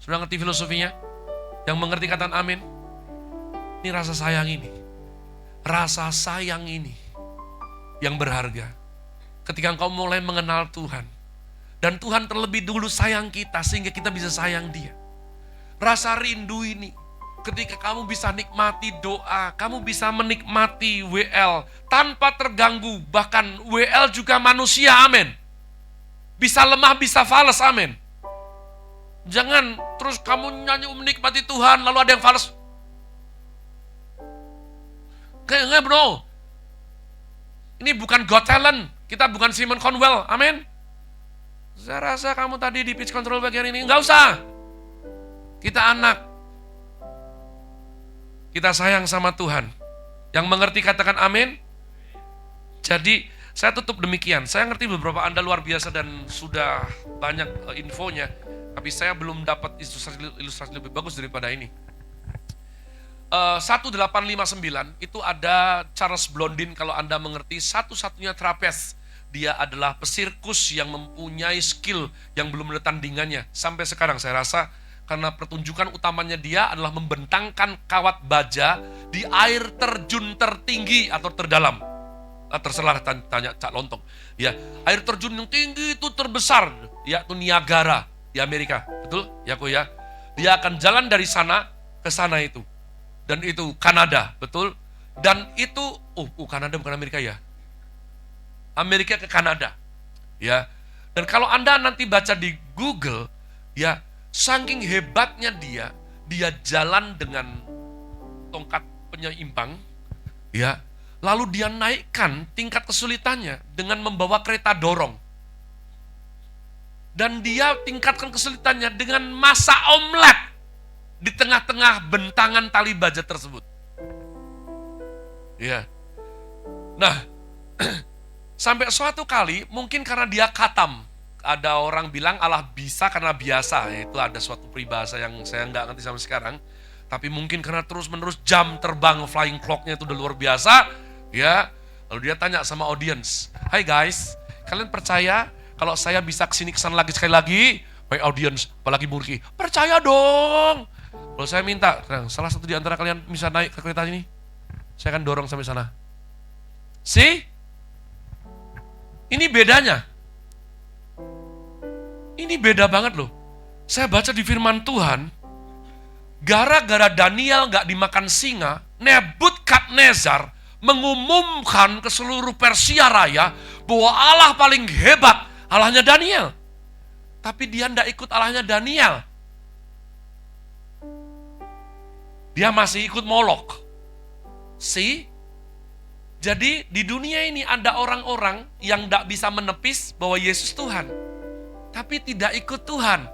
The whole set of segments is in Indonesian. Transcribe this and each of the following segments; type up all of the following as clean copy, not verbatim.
Sudah ngerti filosofinya? Yang mengerti kata amin? Ini rasa sayang ini. Rasa sayang ini yang berharga. Ketika engkau mulai mengenal Tuhan. Dan Tuhan terlebih dulu sayang kita sehingga kita bisa sayang Dia. Rasa rindu ini. Ketika kamu bisa nikmati doa, kamu bisa menikmati WL tanpa terganggu. Bahkan WL juga manusia, amin. Bisa lemah, bisa fales, amin. Jangan terus kamu nyanyi menikmati Tuhan, lalu ada yang fales. Kayak bro. Ini bukan Got Talent, kita bukan Simon Conwell, amin. Saya rasa kamu tadi di pitch control bagian ini, enggak usah. Kita anak. Kita sayang sama Tuhan. Yang mengerti katakan amin. Jadi saya tutup demikian. Saya ngerti beberapa Anda luar biasa dan sudah banyak infonya. Tapi saya belum dapat ilustrasi lebih bagus daripada ini. 1859 itu ada Charles Blondin, kalau Anda mengerti, satu-satunya trapez. Dia adalah pesirkus yang mempunyai skill yang belum ada tandingannya. Sampai sekarang saya rasa karena pertunjukan utamanya dia adalah membentangkan kawat baja di air terjun tertinggi atau terdalam. Terserah tanya Cak Lontong. Ya, air terjun yang tinggi itu terbesar, yaitu Niagara di Amerika. Betul? Ya kok ya. Dia akan jalan dari sana ke sana itu. Dan itu Kanada, betul? Dan itu Kanada bukan Amerika ya. Amerika ke Kanada. Ya. Dan kalau Anda nanti baca di Google, ya, saking hebatnya dia jalan dengan tongkat penyeimbang, ya. Lalu dia naikkan tingkat kesulitannya dengan membawa kereta dorong. Dan dia tingkatkan kesulitannya dengan masak omelet di tengah-tengah bentangan tali baja tersebut. Ya. Nah, sampai suatu kali, mungkin karena dia khatam. Ada orang bilang Allah bisa karena biasa. Itu ada suatu peribahasa yang saya nggak ngerti sampai sekarang. Tapi mungkin karena terus-menerus jam terbang flying clock-nya itu udah luar biasa. Ya, lalu dia tanya sama audience, "Hai guys, kalian percaya kalau saya bisa kesini kesana lagi sekali lagi?" Baik audience, apalagi Murki, "Percaya dong." Kalau saya minta, salah satu di antara kalian bisa naik ke kereta ini, saya akan dorong sampai sana. See? Ini bedanya. Ini beda banget loh. Saya baca di firman Tuhan, gara-gara Daniel gak dimakan singa, Nebukadnezar mengumumkan ke seluruh Persia Raya bahwa Allah paling hebat, Allahnya Daniel. Tapi dia gak ikut Allahnya Daniel. Dia masih ikut Molok. See? Jadi di dunia ini ada orang-orang yang gak bisa menepis bahwa Yesus Tuhan. Tapi tidak ikut Tuhan.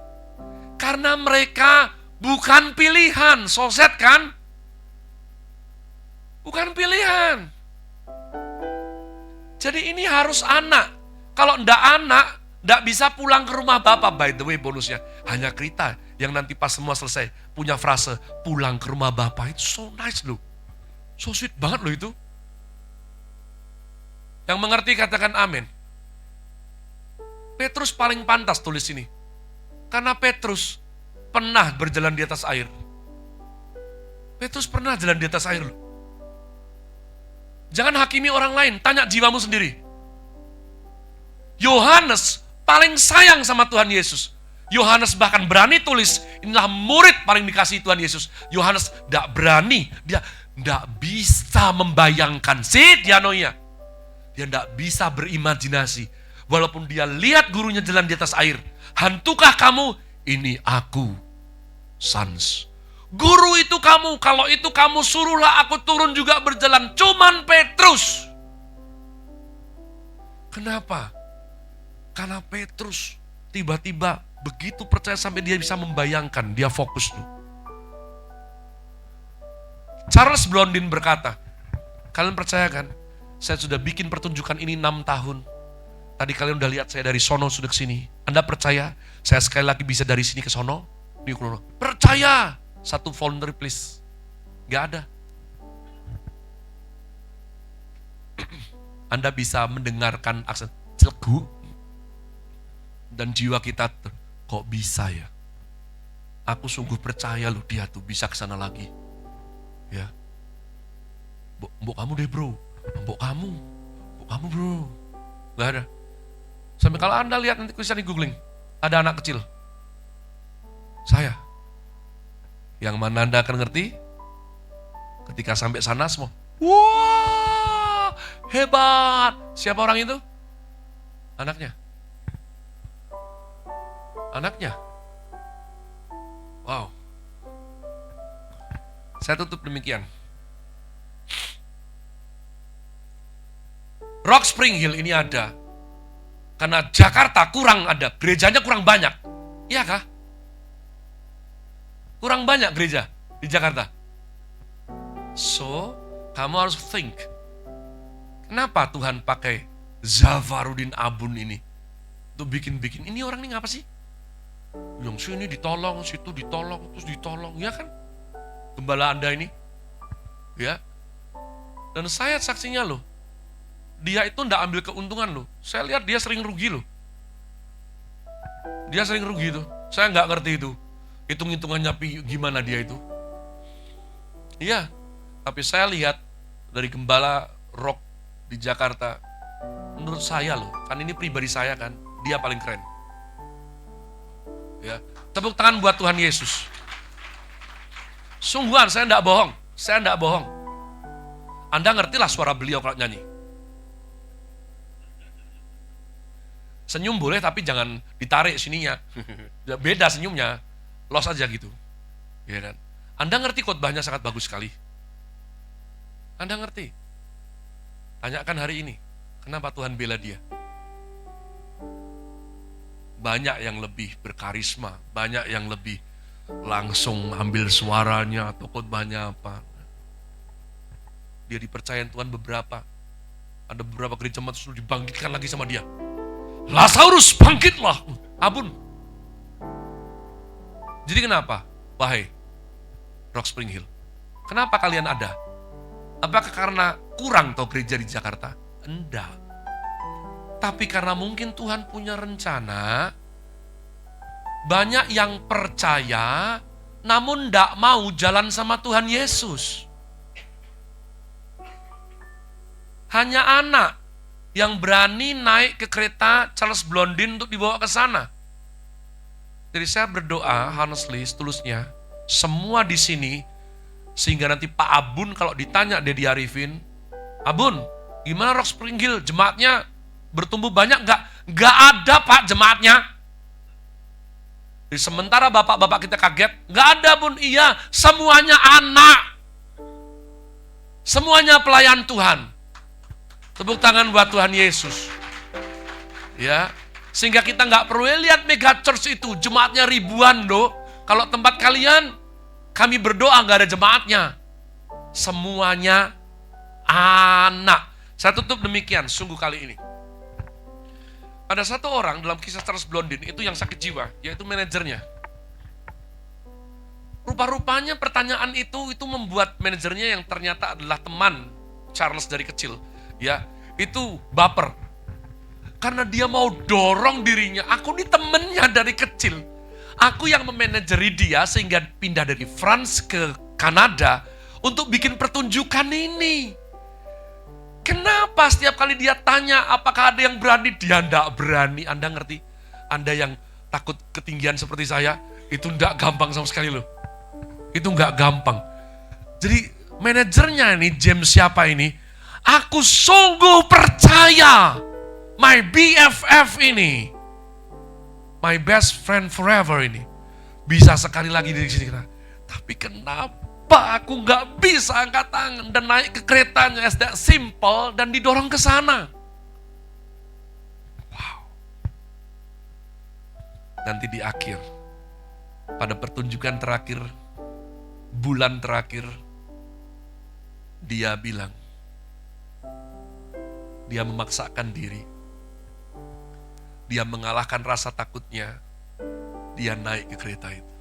Karena mereka bukan pilihan. Soset kan? Bukan pilihan. Jadi ini harus anak. Kalau ndak anak, ndak bisa pulang ke rumah Bapak. By the way bonusnya, hanya Krita yang nanti pas semua selesai punya frase pulang ke rumah Bapak. Itu so nice loh. So sweet banget loh itu. Yang mengerti katakan amin. Petrus paling pantas tulis ini. Karena Petrus pernah berjalan di atas air. Petrus pernah jalan di atas air loh. Jangan hakimi orang lain, tanya jiwamu sendiri. Yohanes paling sayang sama Tuhan Yesus. Yohanes bahkan berani tulis, inilah murid paling dikasihi Tuhan Yesus. Yohanes tidak berani, dia tidak bisa membayangkan. Dianoia. Dia tidak bisa berimajinasi. Walaupun dia lihat gurunya jalan di atas air. Hantukah kamu? Ini aku, Sans. Guru itu kamu, kalau itu kamu suruhlah aku turun juga berjalan. Cuman Petrus. Kenapa? Karena Petrus tiba-tiba begitu percaya sampai dia bisa membayangkan, dia fokus tuh. Charles Blondin berkata, kalian percaya kan? Saya sudah bikin pertunjukan ini 6 tahun. Tadi kalian udah lihat saya dari sono sudah ke sini. Anda percaya? Saya sekali lagi bisa dari sini ke sono? Percaya? Satu volunteer please. Gak ada. Anda bisa mendengarkan aksen celegu dan jiwa kita kok bisa ya? Aku sungguh percaya loh dia tuh bisa ke sana lagi. Ya. Mbok kamu deh bro. Mbok kamu bro. Gak ada. Sampai kalau Anda lihat nanti bisa di googling. Ada anak kecil. Saya. Yang mana Anda akan ngerti? Ketika sampai sana semua. Wah, hebat. Siapa orang itu? Anaknya. Wow. Saya tutup demikian. Rock Spring Hill ini ada karena Jakarta kurang ada, gerejanya kurang banyak. Iya kah? Kurang banyak gereja di Jakarta. So, kamu harus think. Kenapa Tuhan pakai Zafarudin Abun ini untuk bikin-bikin? Ini orang ini ngapa sih? Yang sini ditolong, situ ditolong, terus ditolong, ya kan? Gembala Anda ini, ya. Dan saya saksinya loh. Dia itu enggak ambil keuntungan loh. Saya lihat dia sering rugi loh. Dia sering rugi tuh. Saya enggak ngerti itu. Hitung-hitungannya gimana dia itu. Iya. Tapi saya lihat dari gembala rock di Jakarta. Menurut saya loh. Kan ini pribadi saya kan. Dia paling keren. Ya. Tepuk tangan buat Tuhan Yesus. Sungguhan saya enggak bohong. Anda ngertilah suara beliau kalau nyanyi. Senyum boleh tapi jangan ditarik sininya. Beda senyumnya. Los aja gitu. Ya kan? Anda ngerti khotbahnya sangat bagus sekali. Anda ngerti. Tanyakan hari ini. Kenapa Tuhan bela dia? Banyak yang lebih berkarisma. Banyak yang lebih langsung ambil suaranya atau khotbahnya apa. Dia dipercayain Tuhan beberapa. Ada beberapa gereja terus dibangkitkan lagi sama dia. Lazarus bangkitlah, Abun. Jadi kenapa? Wahai Rock Spring Hill, kenapa kalian ada? Apakah karena kurang toh gereja di Jakarta? Enggak. Tapi karena mungkin Tuhan punya rencana, banyak yang percaya, namun enggak mau jalan sama Tuhan Yesus. Hanya anak yang berani naik ke kereta Charles Blondin untuk dibawa ke sana. Jadi saya berdoa, honestly, setulusnya, semua di sini, sehingga nanti Pak Abun kalau ditanya Dedi Arifin, Abun, gimana Rock Spring Hill? Jemaatnya bertumbuh banyak nggak? Nggak ada Pak jemaatnya. Jadi sementara bapak-bapak kita kaget, nggak ada Bun, iya, semuanya anak. Semuanya pelayan Tuhan. Tepuk tangan buat Tuhan Yesus. Ya, sehingga kita nggak perlu lihat mega church itu, jemaatnya ribuan loh. Kalau tempat kalian, kami berdoa nggak ada jemaatnya. Semuanya anak. Saya tutup demikian, sungguh kali ini. Ada satu orang dalam kisah Charles Blondin, itu yang sakit jiwa, yaitu manajernya. Rupa-rupanya pertanyaan itu membuat manajernya yang ternyata adalah teman Charles dari kecil. Ya, itu baper. Karena dia mau dorong dirinya, aku ini temennya dari kecil. Aku yang memanajeri dia sehingga pindah dari France ke Kanada untuk bikin pertunjukan ini. Kenapa setiap kali dia tanya apakah ada yang berani, dia enggak berani. Anda ngerti? Anda yang takut ketinggian seperti saya, itu enggak gampang sama sekali loh. Itu enggak gampang. Jadi manajernya ini, James siapa ini, aku sungguh percaya my BFF ini, my best friend forever ini, bisa sekali lagi dari sini. Tapi kenapa aku nggak bisa angkat tangan dan naik ke keretanya as that simple dan didorong ke sana? Wow. Nanti di akhir, pada pertunjukan terakhir, bulan terakhir, dia bilang, dia memaksakan diri. Dia mengalahkan rasa takutnya. Dia naik ke kereta itu.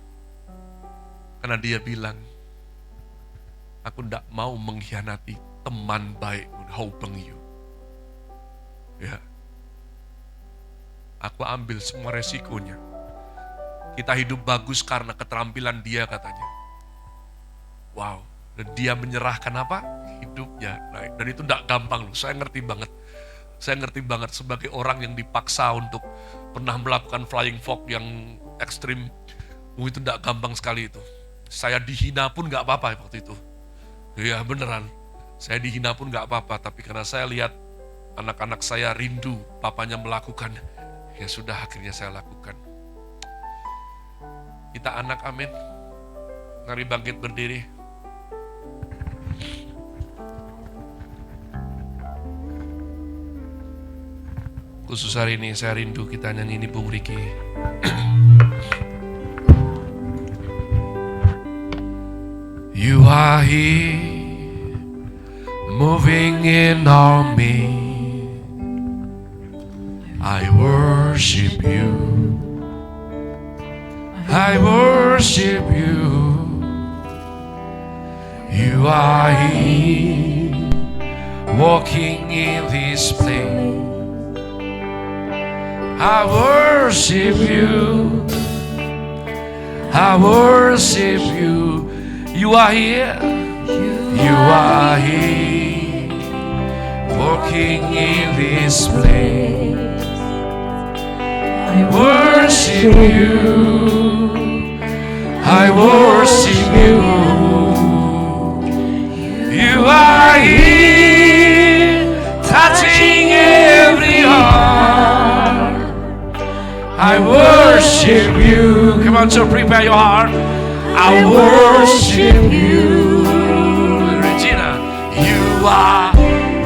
Karena dia bilang, aku tidak mau mengkhianati teman baikku, Hou Peng Yu. Ya. Aku ambil semua resikonya. Kita hidup bagus karena keterampilan dia katanya. Wow, dan dia menyerahkan apa? Hidupnya. Nah, dan itu tidak gampang loh, saya ngerti banget. Saya ngerti banget sebagai orang yang dipaksa untuk pernah melakukan flying fox yang ekstrim. Itu tidak gampang sekali itu. Saya dihina pun gak apa-apa waktu itu. Iya beneran, saya dihina pun gak apa-apa. Tapi karena saya lihat anak-anak saya rindu papanya melakukan, ya sudah akhirnya saya lakukan. Kita anak, amin. Mari bangkit berdiri. Khusus hari ini saya rindu kita nyanyi ini Bung Riki. You are here, moving in our midst. I worship you. I worship you. You are here, walking in this place. I worship you. I worship you. You are here. You are here, walking in this place. I worship you. I worship you. You are here, touching every heart. I worship you. Come on, so prepare your heart. I worship you. Regina, you are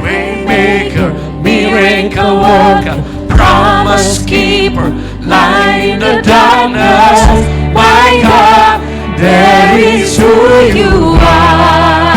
waymaker, miracle worker, promise keeper, light in the darkness. My God, that is who you are.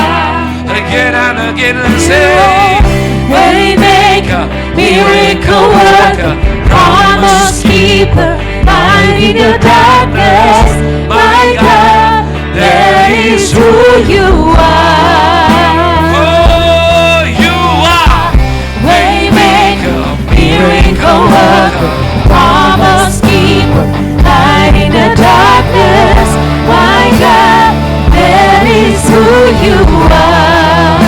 Again and again and say, waymaker, miracle worker, promise keeper, light in the darkness. My God, that is who you are. Oh, you are waymaker, miracle worker, promise keeper, light in the darkness. My God, that is who you are.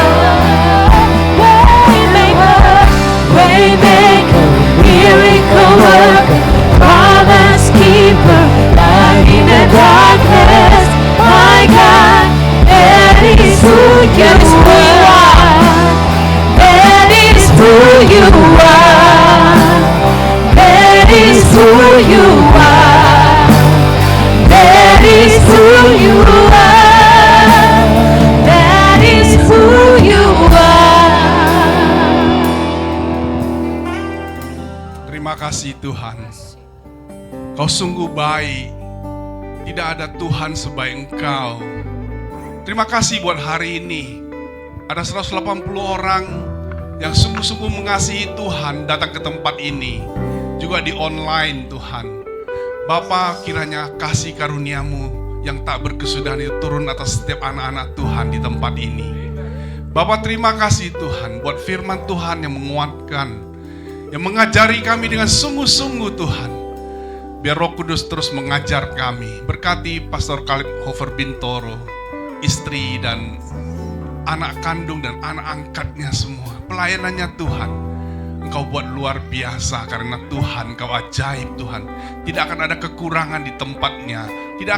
Waymaker, miracle worker, promise keeper, light in the darkness. My God, that is who you are. That is who you are. That is who you are. That is who you are. That is who you are. Terima kasih Tuhan. Kau sungguh baik. Tidak ada Tuhan sebaik Engkau. Terima kasih buat hari ini. Ada 180 orang yang sungguh-sungguh mengasihi Tuhan datang ke tempat ini. Juga di online Tuhan. Bapa, kiranya kasih karunia-Mu yang tak berkesudahan itu turun atas setiap anak-anak Tuhan di tempat ini. Bapa, terima kasih Tuhan buat firman Tuhan yang menguatkan, yang mengajari kami dengan sungguh-sungguh Tuhan. Biar Roh Kudus terus mengajar kami. Berkati Pastor Kaleb Hofer Bintoro, istri dan anak kandung dan anak angkatnya semua. Pelayanannya Tuhan, Engkau buat luar biasa karena Tuhan, Engkau ajaib Tuhan. Tidak akan ada kekurangan di tempatnya. Tidak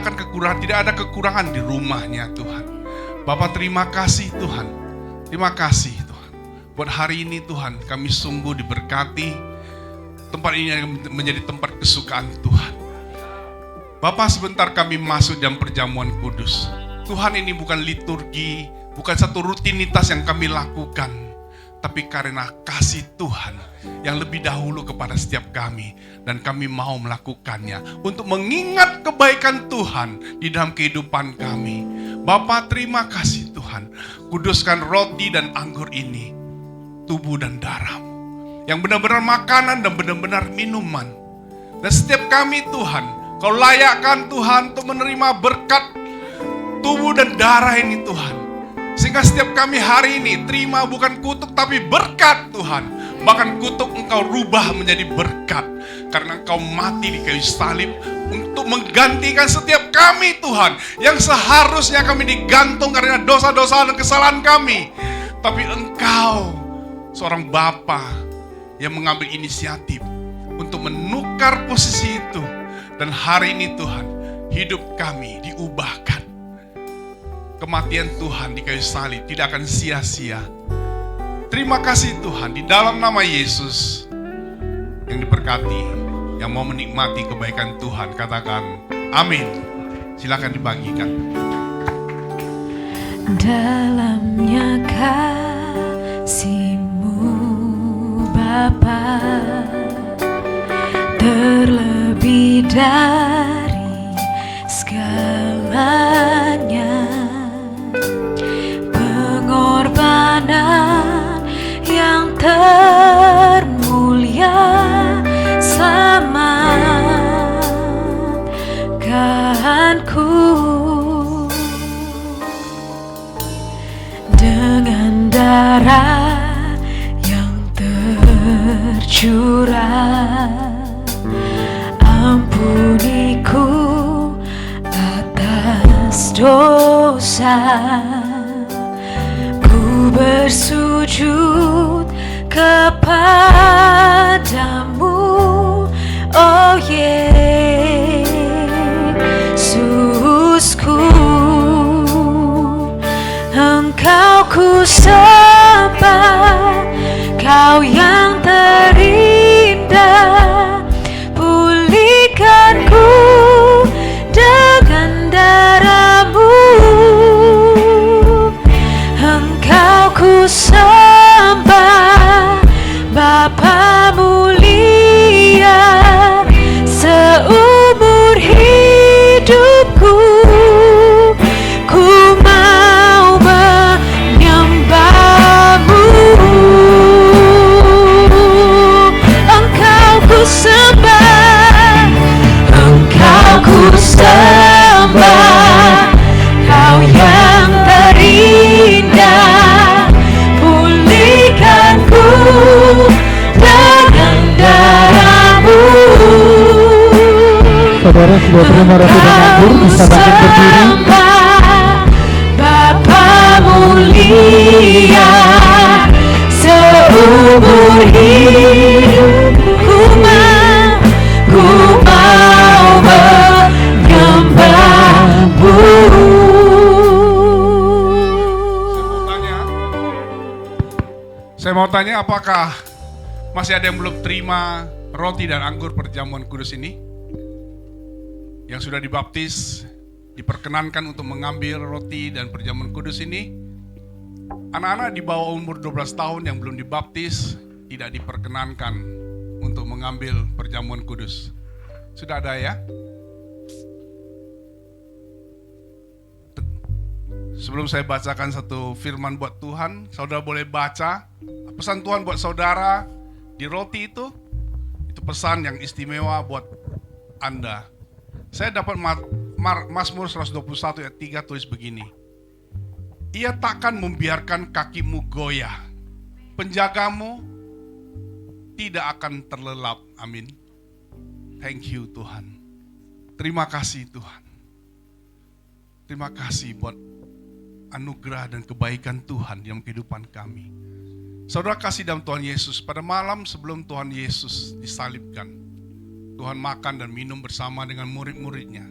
ada kekurangan di rumahnya Tuhan. Bapa, terima kasih Tuhan. Terima kasih Tuhan. Buat hari ini Tuhan, kami sungguh diberkati. Tempat ini menjadi tempat kesukaan Tuhan. Bapa, sebentar kami masuk dalam perjamuan kudus. Tuhan, ini bukan liturgi, bukan satu rutinitas yang kami lakukan, tapi karena kasih Tuhan yang lebih dahulu kepada setiap kami, dan kami mau melakukannya untuk mengingat kebaikan Tuhan di dalam kehidupan kami. Bapa, terima kasih Tuhan. Kuduskan roti dan anggur ini, tubuh dan darah yang benar-benar makanan dan benar-benar minuman. Dan setiap kami Tuhan, Kau layakkan Tuhan untuk menerima berkat tubuh dan darah ini Tuhan. Sehingga setiap kami hari ini terima bukan kutuk tapi berkat Tuhan. Bahkan kutuk Engkau rubah menjadi berkat. Karena Engkau mati di kayu salib, untuk menggantikan setiap kami Tuhan, yang seharusnya kami digantung karena dosa-dosa dan kesalahan kami. Tapi Engkau seorang Bapa yang mengambil inisiatif untuk menukar posisi itu. Dan hari ini Tuhan, hidup kami diubahkan. Kematian Tuhan di kayu salib tidak akan sia-sia. Terima kasih Tuhan, di dalam nama Yesus yang diberkati, yang mau menikmati kebaikan Tuhan, katakan amin. Silakan dibagikan. Dalamnya kasih-Mu Bapa, terlebih dari segalanya, pengorbanan yang termulia selamatkanku. Dengan darah yang tercurah, ampuniku atas dosa. Ku bersujud kepadamu, oh Yesusku. Engkau ku sembah, Kau yang terindah. Pulihkanku dengan darah-Mu. Engkau ku sembah, Bapa mulia. Seumur hidupku ku mau menyembah-Mu. Engkau ku sembah, Engkau ku sembah, Kau yang terindah. Pulihkanku dengan darah-Mu. Saudara sudah terima roti dan anggur, bisa bangkit berdiri. Bapa mulia, seumur hidupku ku mau menyembah-Mu. Saya mau tanya, apakah masih ada yang belum terima roti dan anggur perjamuan kudus ini? Yang sudah dibaptis, diperkenankan untuk mengambil roti dan perjamuan kudus ini. Anak-anak di bawah umur 12 tahun yang belum dibaptis tidak diperkenankan untuk mengambil perjamuan kudus. Sudah ada ya? Sebelum saya bacakan satu firman buat Tuhan, saudara boleh baca pesan Tuhan buat saudara di roti itu. Itu pesan yang istimewa buat Anda. Saya dapat Mazmur 121 ayat 3 tulis begini. Ia takkan membiarkan kakimu goyah, penjagamu tidak akan terlelap. Amin. Thank you Tuhan. Terima kasih Tuhan. Terima kasih buat anugerah dan kebaikan Tuhan dalam kehidupan kami. Saudara kasih dalam Tuhan Yesus, pada malam sebelum Tuhan Yesus disalibkan, Tuhan makan dan minum bersama dengan murid-muridnya.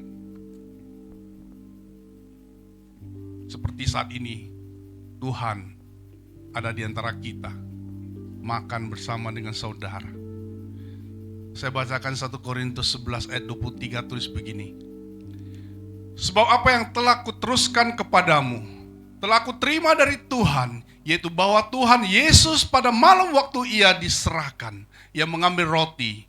Seperti saat ini, Tuhan ada di antara kita, makan bersama dengan saudara. Saya bacakan 1 Korintus 11 ayat 23 tulis begini. Sebab apa yang telah kuteruskan kepadamu, telah kuterima dari Tuhan, yaitu bahwa Tuhan Yesus pada malam waktu ia diserahkan, ia mengambil roti,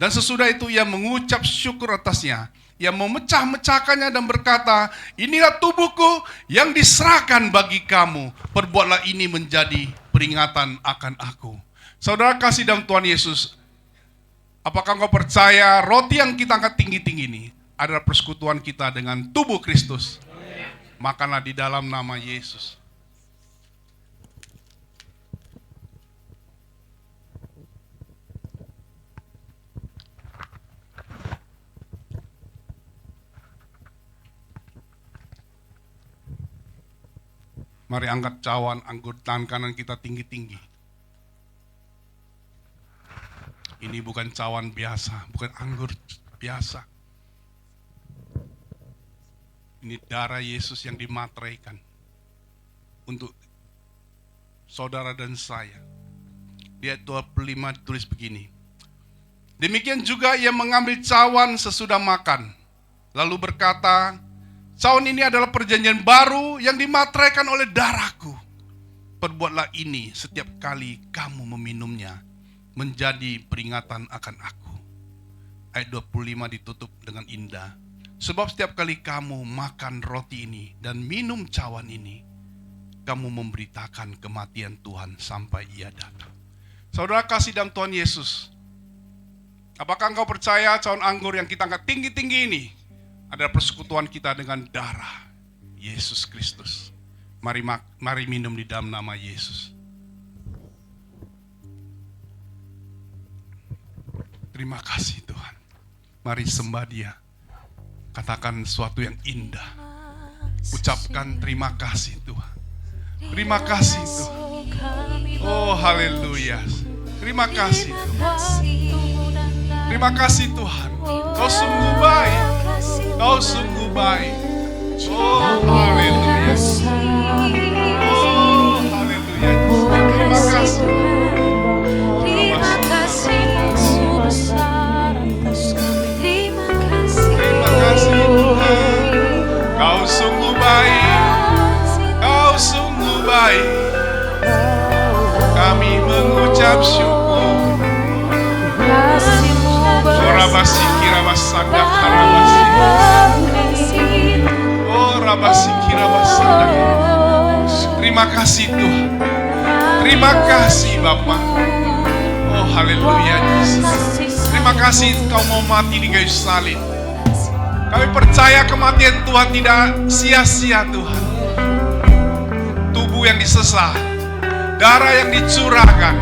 dan sesudah itu ia mengucap syukur atasnya, ia memecah-mecahkannya dan berkata, inilah tubuhku yang diserahkan bagi kamu, perbuatlah ini menjadi peringatan akan aku. Saudara kasih dalam Tuhan Yesus, apakah engkau percaya roti yang kita angkat tinggi-tinggi ini adalah persekutuan kita dengan tubuh Kristus? Makanlah di dalam nama Yesus. Mari angkat cawan anggur tangan kanan kita tinggi-tinggi. Ini bukan cawan biasa, bukan anggur biasa. Ini darah Yesus yang dimateraikan untuk saudara dan saya. Di ayat 25 tulis begini. Demikian juga ia mengambil cawan sesudah makan, lalu berkata, cawan ini adalah perjanjian baru yang dimateraikan oleh darahku. Perbuatlah ini setiap kali kamu meminumnya, menjadi peringatan akan aku. Ayat 25 ditutup dengan indah. Sebab setiap kali kamu makan roti ini dan minum cawan ini, kamu memberitakan kematian Tuhan sampai ia datang. Saudara kasih dalam Tuhan Yesus, apakah engkau percaya cawan anggur yang kita angkat tinggi-tinggi ini adalah persekutuan kita dengan darah Yesus Kristus? Mari minum di dalam nama Yesus. Terima kasih Tuhan. Mari sembah Dia. Katakan sesuatu yang indah. Ucapkan terima kasih Tuhan. Terima kasih Tuhan. Oh haleluya. Terima kasih Tuhan. Terima kasih Tuhan. Kau sungguh baik. Kau sungguh baik. Oh haleluya. Oh haleluya. Terima kasih. Terima kasih-Mu besar atas kami. Terima kasih. Terima kasih Tuhan. Kau sungguh baik. Kau sungguh baik. Kami mengucap syukur. Kasih-Mu Rabasi kirabasanda karabasi. Oh rabasi kirabasanda. Terima kasih Tuhan. Terima kasih Bapa. Oh haleluya Yesus. Terima kasih Kau mau mati di kayu salib. Kami percaya kematian Tuhan tidak sia-sia Tuhan. Tubuh yang disesah, darah yang dicurahkan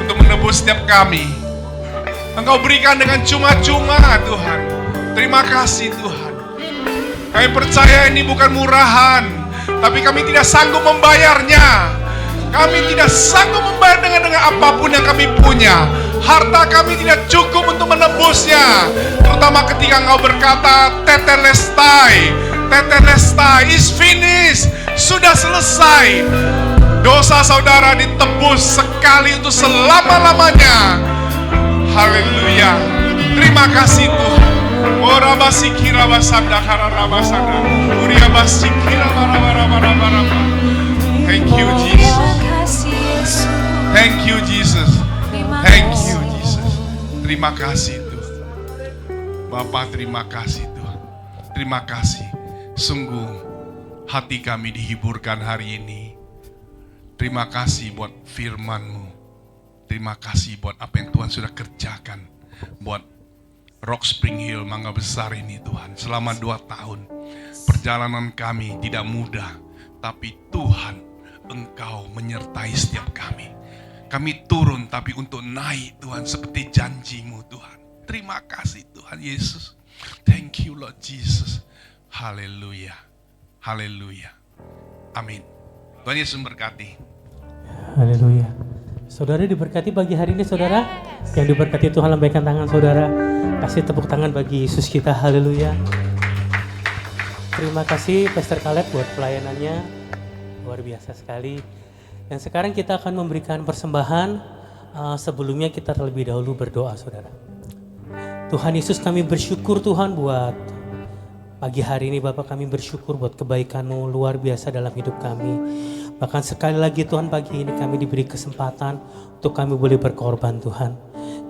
untuk menebus setiap kami. Engkau berikan dengan cuma-cuma Tuhan. Terima kasih Tuhan. Kami percaya ini bukan murahan, tapi kami tidak sanggup membayarnya. Kami tidak sanggup membayar dengan apapun yang kami punya. Harta kami tidak cukup untuk menebusnya. Terutama ketika Engkau berkata, tetelestai, tetelestai, is finished, sudah selesai. Dosa saudara ditebus sekali untuk selama-lamanya. Haleluya. Terima kasih Tuhan. Ora basikira basanda kararabasanda. Uria basikira barabarabarabara. Thank you Jesus. Thank you Jesus. Thank you Jesus. Terima kasih Tuhan. Bapa terima kasih Tuhan. Terima kasih. Sungguh hati kami dihiburkan hari ini. Terima kasih buat firman-Mu. Terima kasih buat apa yang Tuhan sudah kerjakan. Buat Rock Spring Hill Mangga Besar ini Tuhan. Selama 2 tahun. Perjalanan kami tidak mudah. Tapi Tuhan, Engkau menyertai setiap kami. Kami turun tapi untuk naik Tuhan. Seperti janji-Mu Tuhan. Terima kasih Tuhan Yesus. Thank you Lord Jesus. Haleluya. Haleluya. Amin. Tuhan Yesus memberkati. Haleluya. Saudara diberkati pagi hari ini saudara. Yang diberkati Tuhan lambaikan tangan saudara. Kasih tepuk tangan bagi Yesus kita. Haleluya. Terima kasih Pastor Caleb buat pelayanannya. Luar biasa sekali. Dan sekarang kita akan memberikan persembahan. Sebelumnya kita terlebih dahulu berdoa saudara. Tuhan Yesus kami bersyukur Tuhan buat pagi hari ini Bapak, kami bersyukur buat kebaikan-Mu luar biasa dalam hidup kami. Bahkan sekali lagi Tuhan pagi ini kami diberi kesempatan untuk kami boleh berkorban Tuhan.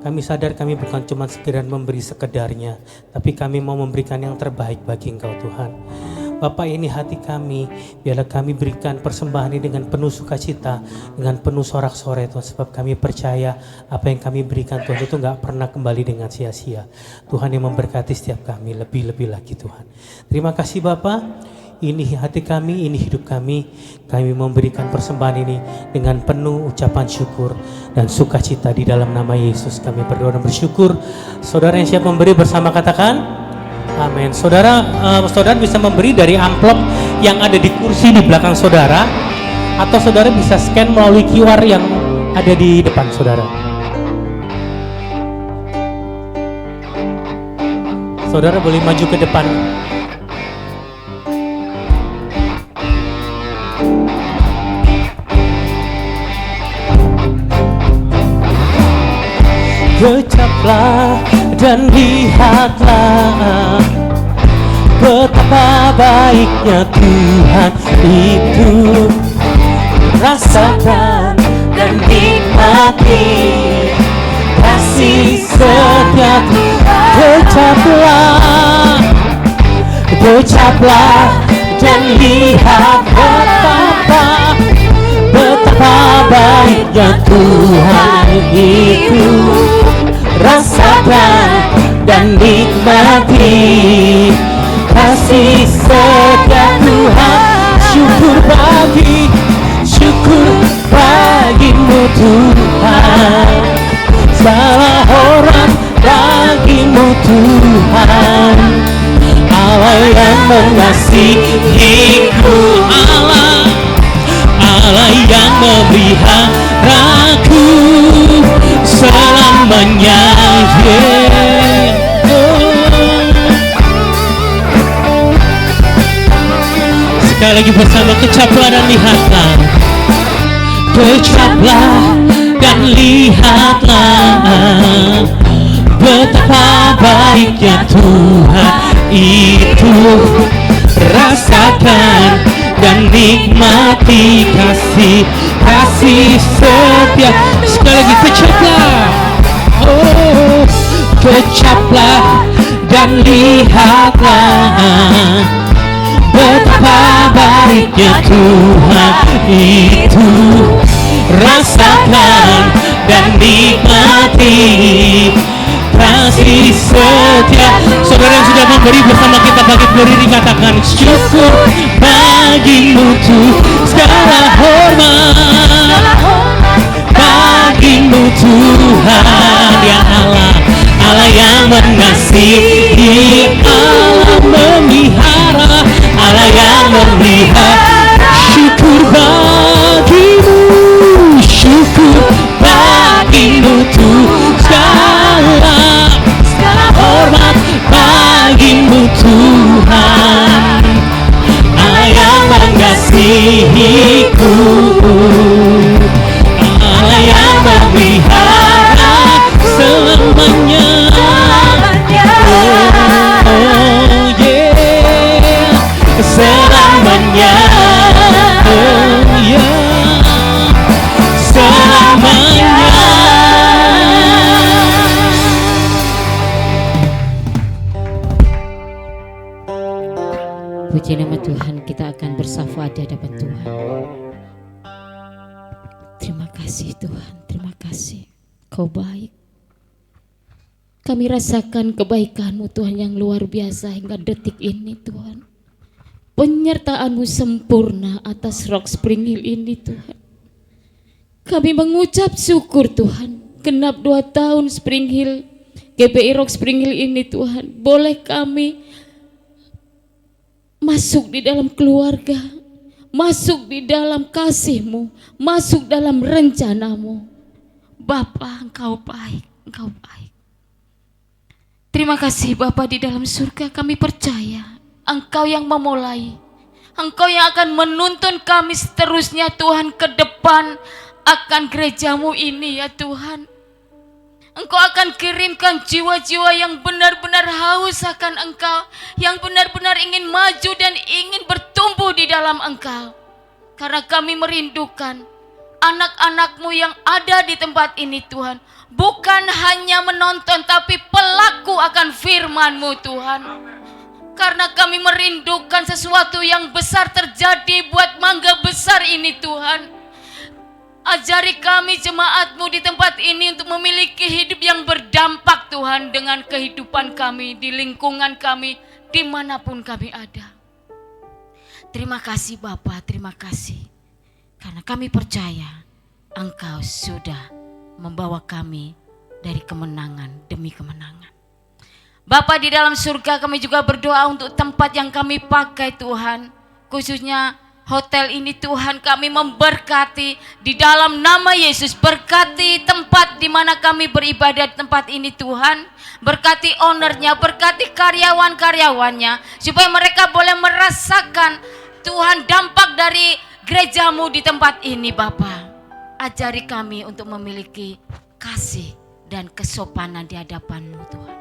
Kami sadar kami bukan cuma sekedar memberi sekedarnya, tapi kami mau memberikan yang terbaik bagi Engkau Tuhan. Bapak ini hati kami, biarlah kami berikan persembahan ini dengan penuh sukacita, dengan penuh sorak-sorai Tuhan. Sebab kami percaya apa yang kami berikan Tuhan itu gak pernah kembali dengan sia-sia. Tuhan yang memberkati setiap kami lebih-lebih lagi Tuhan. Terima kasih Bapak. Ini hati kami, ini hidup kami. Kami memberikan persembahan ini dengan penuh ucapan syukur dan sukacita di dalam nama Yesus. Kami berdoa dan bersyukur. Saudara yang siap memberi bersama katakan Amin. Saudara, saudara bisa memberi dari amplop yang ada di kursi di belakang saudara, atau saudara bisa scan melalui QR yang ada di depan saudara. Saudara boleh maju ke depan. Ucaplah dan lihatlah betapa baiknya Tuhan itu. Rasakan dan nikmati kasih setia Tuhan. Ucaplah dan lihat betapa baiknya Tuhan itu. Rasakan dan nikmati kasih setia Tuhan. Syukur bagimu Tuhan. Segala hormat bagimu Tuhan. Allah yang mengasihiku, Allah yang memeliharaku selamanya. Sekali lagi bersama, kecaplah dan lihatlah. Kecaplah dan lihatlah betapa baiknya Tuhan itu. Rasakan dan nikmati kasih setia. Sekali lagi, kecaplah. Oh, kecaplah dan lihatlah betapa baiknya Tuhan itu. Rasakan dan nikmati kasih setia. Saudara yang sudah memberi bersama kita bangkit berdiri, katakan syukur bagimu Tuhan. Segala hormat bagimu Tuhan. Ya Allah, Allah yang mengasihi, Allah memelihara, Allah yang memelihara. Syukur bagimu Tuhan. Segala hormat bagimu Tuhan. Allah yang mengasihiku, Allah yang memelihara selamanya. Oh yeah, selamanya. Oh yeah, selamanya. Puji nama Tuhan, kita akan bersafat di hadapan Tuhan. Terima kasih Tuhan, terima kasih. Kau baik. Kami rasakan kebaikan-Mu Tuhan yang luar biasa hingga detik ini Tuhan. Penyertaan-Mu sempurna atas Rock Spring Hill ini Tuhan. Kami mengucap syukur Tuhan. Genap 2 tahun Spring Hill, GPI Rock Spring Hill ini Tuhan. Boleh kami masuk di dalam keluarga, masuk di dalam kasih-Mu, masuk dalam rencana-Mu. Bapa, Engkau baik, Engkau baik. Terima kasih Bapa di dalam surga, kami percaya Engkau yang memulai, Engkau yang akan menuntun kami seterusnya Tuhan ke depan akan gereja-Mu ini ya Tuhan. Engkau akan kirimkan jiwa-jiwa yang benar-benar haus akan Engkau, yang benar-benar ingin maju dan ingin bertumbuh di dalam Engkau. Karena kami merindukan anak-anak-Mu yang ada di tempat ini Tuhan, bukan hanya menonton tapi pelaku akan firman-Mu Tuhan. Karena kami merindukan sesuatu yang besar terjadi buat mangga besar ini Tuhan. Ajari kami jemaat-Mu di tempat ini untuk memiliki hidup yang berdampak Tuhan dengan kehidupan kami, di lingkungan kami, dimanapun kami ada. Terima kasih Bapa, terima kasih. Karena kami percaya Engkau sudah membawa kami dari kemenangan demi kemenangan. Bapa di dalam surga, kami juga berdoa untuk tempat yang kami pakai Tuhan, khususnya hotel ini Tuhan, kami memberkati di dalam nama Yesus. Berkati tempat di mana kami beribadah di tempat ini Tuhan. Berkati ownernya, berkati karyawan-karyawannya, supaya mereka boleh merasakan Tuhan dampak dari gerejamu di tempat ini Bapa. Ajari kami untuk memiliki kasih dan kesopanan di hadapan-Mu Tuhan.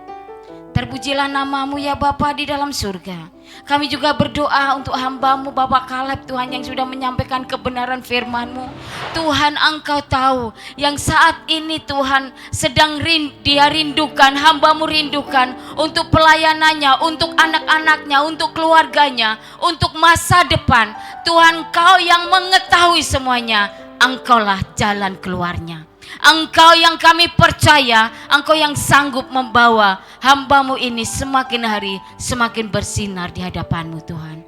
Terpujilah nama-Mu ya Bapa di dalam surga. Kami juga berdoa untuk hamba-Mu Bapak Kaleb Tuhan, yang sudah menyampaikan kebenaran firman-Mu. Tuhan, Engkau tahu yang saat ini Tuhan sedang dia rindukan, hamba-Mu rindukan untuk pelayanannya, untuk anak-anaknya, untuk keluarganya, untuk masa depan. Tuhan, Engkau yang mengetahui semuanya. Engkaulah jalan keluarnya. Engkau yang kami percaya, Engkau yang sanggup membawa hamba-Mu ini semakin hari semakin bersinar di hadapan-Mu Tuhan.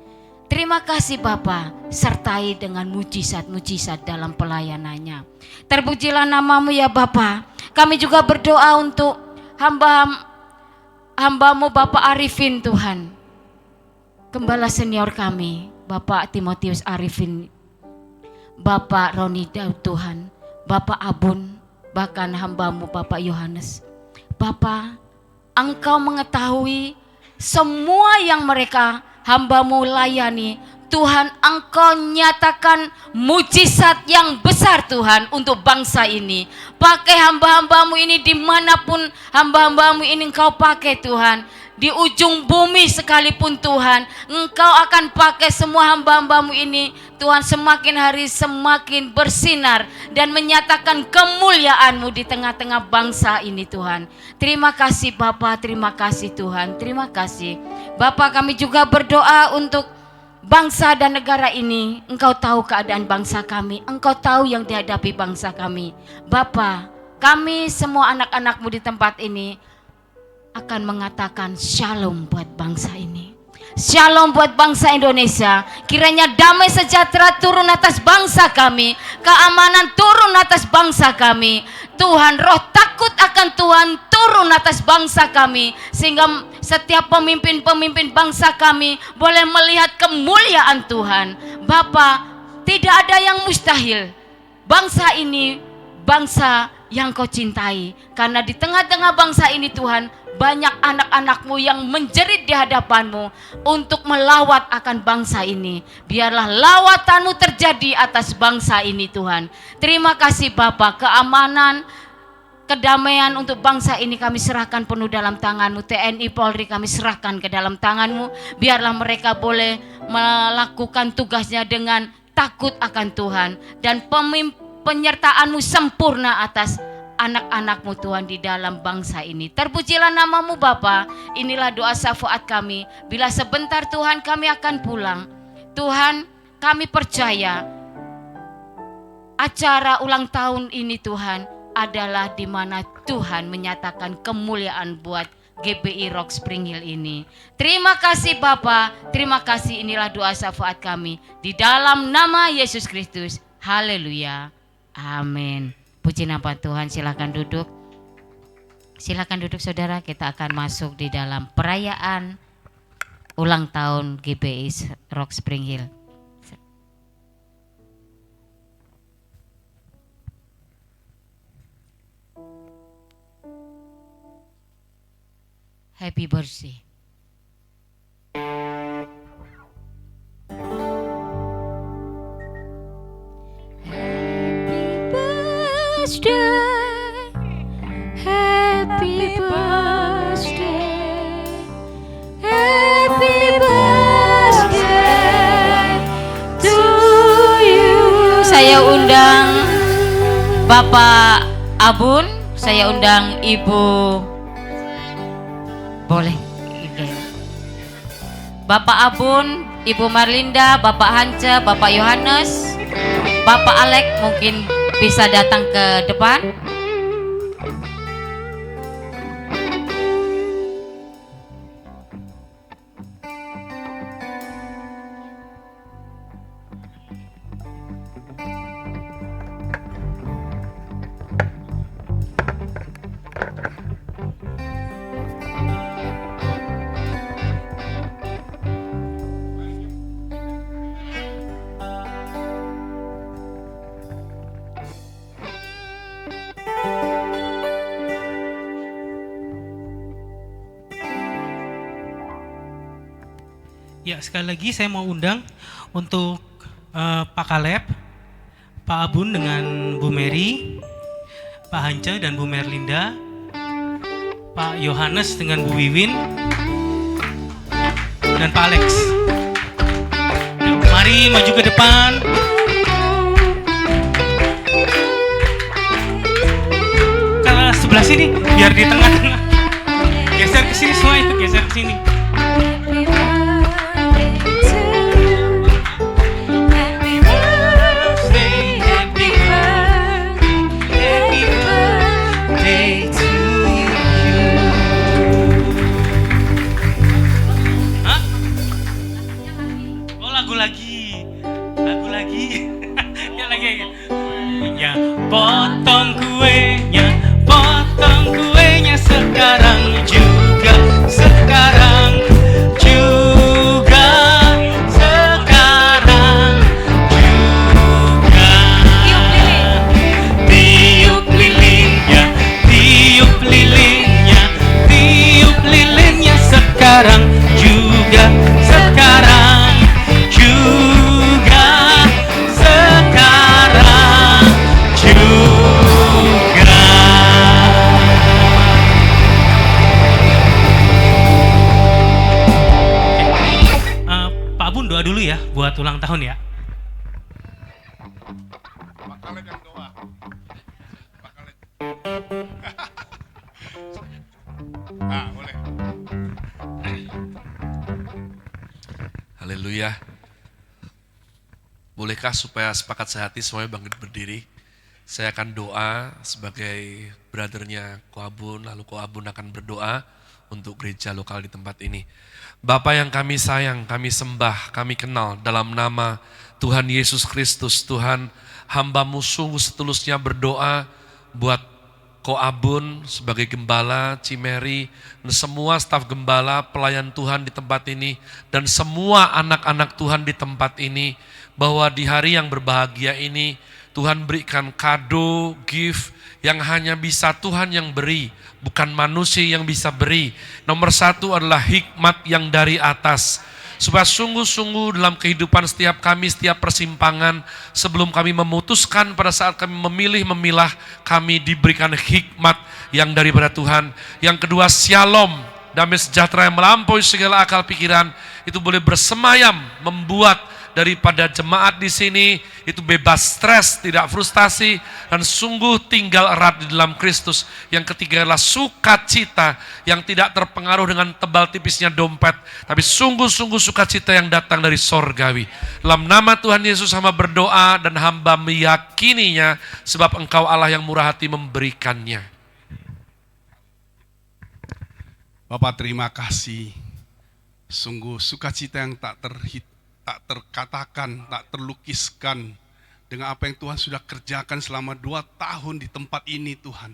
Terima kasih Bapa, sertai dengan mujizat-mujizat dalam pelayanannya. Terpujilah nama-Mu ya Bapa. Kami juga berdoa untuk hamba-Mu Bapak Arifin Tuhan, gembala senior kami, Bapak Timotius Arifin, Bapak Roni Daud Tuhan, Bapak Abun, bahkan hamba-Mu Bapak Yohanes. Bapak, Engkau mengetahui semua yang mereka hamba-Mu layani. Tuhan, Engkau nyatakan mujizat yang besar Tuhan untuk bangsa ini. Pakai hamba-hamba-Mu ini dimanapun hamba-hamba-Mu ini Engkau pakai Tuhan. Di ujung bumi sekalipun Tuhan, Engkau akan pakai semua hamba-hamba-Mu ini Tuhan, semakin hari semakin bersinar dan menyatakan kemuliaan-Mu di tengah-tengah bangsa ini Tuhan. Terima kasih Bapa, terima kasih Tuhan, terima kasih Bapa. Kami juga berdoa untuk bangsa dan negara ini. Engkau tahu keadaan bangsa kami, Engkau tahu yang dihadapi bangsa kami Bapa. Kami semua anak-anak-Mu di tempat ini akan mengatakan shalom buat bangsa ini. Shalom buat bangsa Indonesia. Kiranya damai sejahtera turun atas bangsa kami, keamanan turun atas bangsa kami. Tuhan, roh takut akan Tuhan turun atas bangsa kami, sehingga setiap pemimpin-pemimpin bangsa kami boleh melihat kemuliaan Tuhan. Bapa, tidak ada yang mustahil. Bangsa ini bangsa yang Kau cintai, karena di tengah-tengah bangsa ini Tuhan, banyak anak-anak-Mu yang menjerit di hadapan-Mu untuk melawat akan bangsa ini. Biarlah lawatan-Mu terjadi atas bangsa ini Tuhan. Terima kasih Bapa, keamanan, kedamaian untuk bangsa ini kami serahkan penuh dalam tangan-Mu. TNI Polri kami serahkan ke dalam tangan-Mu. Biarlah mereka boleh melakukan tugasnya dengan takut akan Tuhan, dan penyertaan-Mu sempurna atas anak-anak-Mu Tuhan di dalam bangsa ini. Terpujilah nama-Mu Bapa. Inilah doa syafaat kami. Bila sebentar Tuhan kami akan pulang, Tuhan, kami percaya acara ulang tahun ini Tuhan adalah di mana Tuhan menyatakan kemuliaan buat GBI Rock Spring Hill ini. Terima kasih Bapa, terima kasih. Inilah doa syafaat kami di dalam nama Yesus Kristus. Haleluya. Amin. Puji nama Tuhan. Silakan duduk. Silakan duduk saudara. Kita akan masuk di dalam perayaan ulang tahun GBI Rock Spring Hill. Happy birthday. Happy birthday, happy birthday to you. Saya undang Bapak Abun, saya undang Ibu. Boleh. Bapak Abun, Ibu Marlinda, Bapak Hanca, Bapak Yohanes, Bapak Alek mungkin bisa datang ke depan. Ya, sekali lagi saya mau undang untuk Pak Kaleb, Pak Abun dengan Bu Mary, Pak Hanca dan Bu Merlinda, Pak Yohanes dengan Bu Wiwin, dan Pak Alex. Yuk, mari maju ke depan. Ke sebelah sini, biar di tengah-tengah. Geser ke sini semua, itu geser ke sini. Potong kuenya sekarang juga, sekarang juga, sekarang juga. Tiup lilinnya, tiup lilinnya, tiup lilinnya sekarang juga, sekarang juga, sekarang juga. Pak Abun doa dulu ya buat ulang tahun ya. Pak Kaleb yang doa. Pak Kaleb. Boleh. Haleluya. Bolehkah supaya sepakat sehati semuanya bangkit berdiri? Saya akan doa sebagai brothernya Ko Abun, lalu Ko Abun akan berdoa untuk gereja lokal di tempat ini. Bapa yang kami sayang, kami sembah, kami kenal dalam nama Tuhan Yesus Kristus. Tuhan, hamba-Mu sungguh setulusnya berdoa buat Ko Abun sebagai gembala, Cimeri, dan semua staf gembala, pelayan Tuhan di tempat ini, dan semua anak-anak Tuhan di tempat ini, bahwa di hari yang berbahagia ini, Tuhan berikan kado, gift, yang hanya bisa Tuhan yang beri, bukan manusia yang bisa beri. Nomor satu adalah hikmat yang dari atas. Supaya sungguh-sungguh dalam kehidupan setiap kami, setiap persimpangan, sebelum kami memutuskan pada saat kami memilih, memilah, kami diberikan hikmat yang daripada Tuhan. Yang kedua, shalom, damai sejahtera yang melampaui segala akal pikiran, itu boleh bersemayam, membuat daripada jemaat di sini itu bebas stres, tidak frustasi, dan sungguh tinggal erat di dalam Kristus. Yang ketiga adalah sukacita yang tidak terpengaruh dengan tebal tipisnya dompet, tapi sungguh-sungguh sukacita yang datang dari sorgawi. Dalam nama Tuhan Yesus hamba berdoa dan hamba meyakininya, sebab Engkau Allah yang murah hati memberikannya. Bapak terima kasih, sungguh sukacita yang tak terkatakan, tak terlukiskan dengan apa yang Tuhan sudah kerjakan selama 2 tahun di tempat ini Tuhan.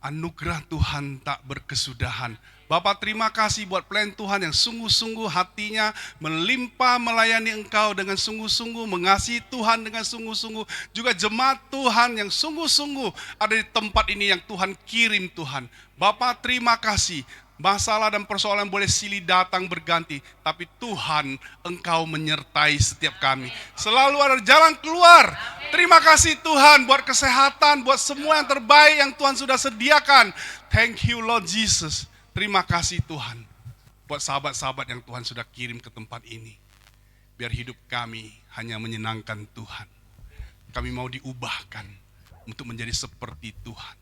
Anugerah Tuhan tak berkesudahan. Bapak terima kasih buat pelayan Tuhan yang sungguh-sungguh hatinya melimpah melayani Engkau dengan sungguh-sungguh, mengasihi Tuhan dengan sungguh-sungguh. Juga jemaat Tuhan yang sungguh-sungguh ada di tempat ini yang Tuhan kirim Tuhan. Bapak terima kasih. Masalah dan persoalan boleh silih datang berganti, tapi Tuhan, Engkau menyertai setiap kami. Selalu ada jalan keluar. Terima kasih Tuhan buat kesehatan, buat semua yang terbaik yang Tuhan sudah sediakan. Thank you Lord Jesus. Terima kasih Tuhan buat sahabat-sahabat yang Tuhan sudah kirim ke tempat ini. Biar hidup kami hanya menyenangkan Tuhan. Kami mau diubahkan untuk menjadi seperti Tuhan.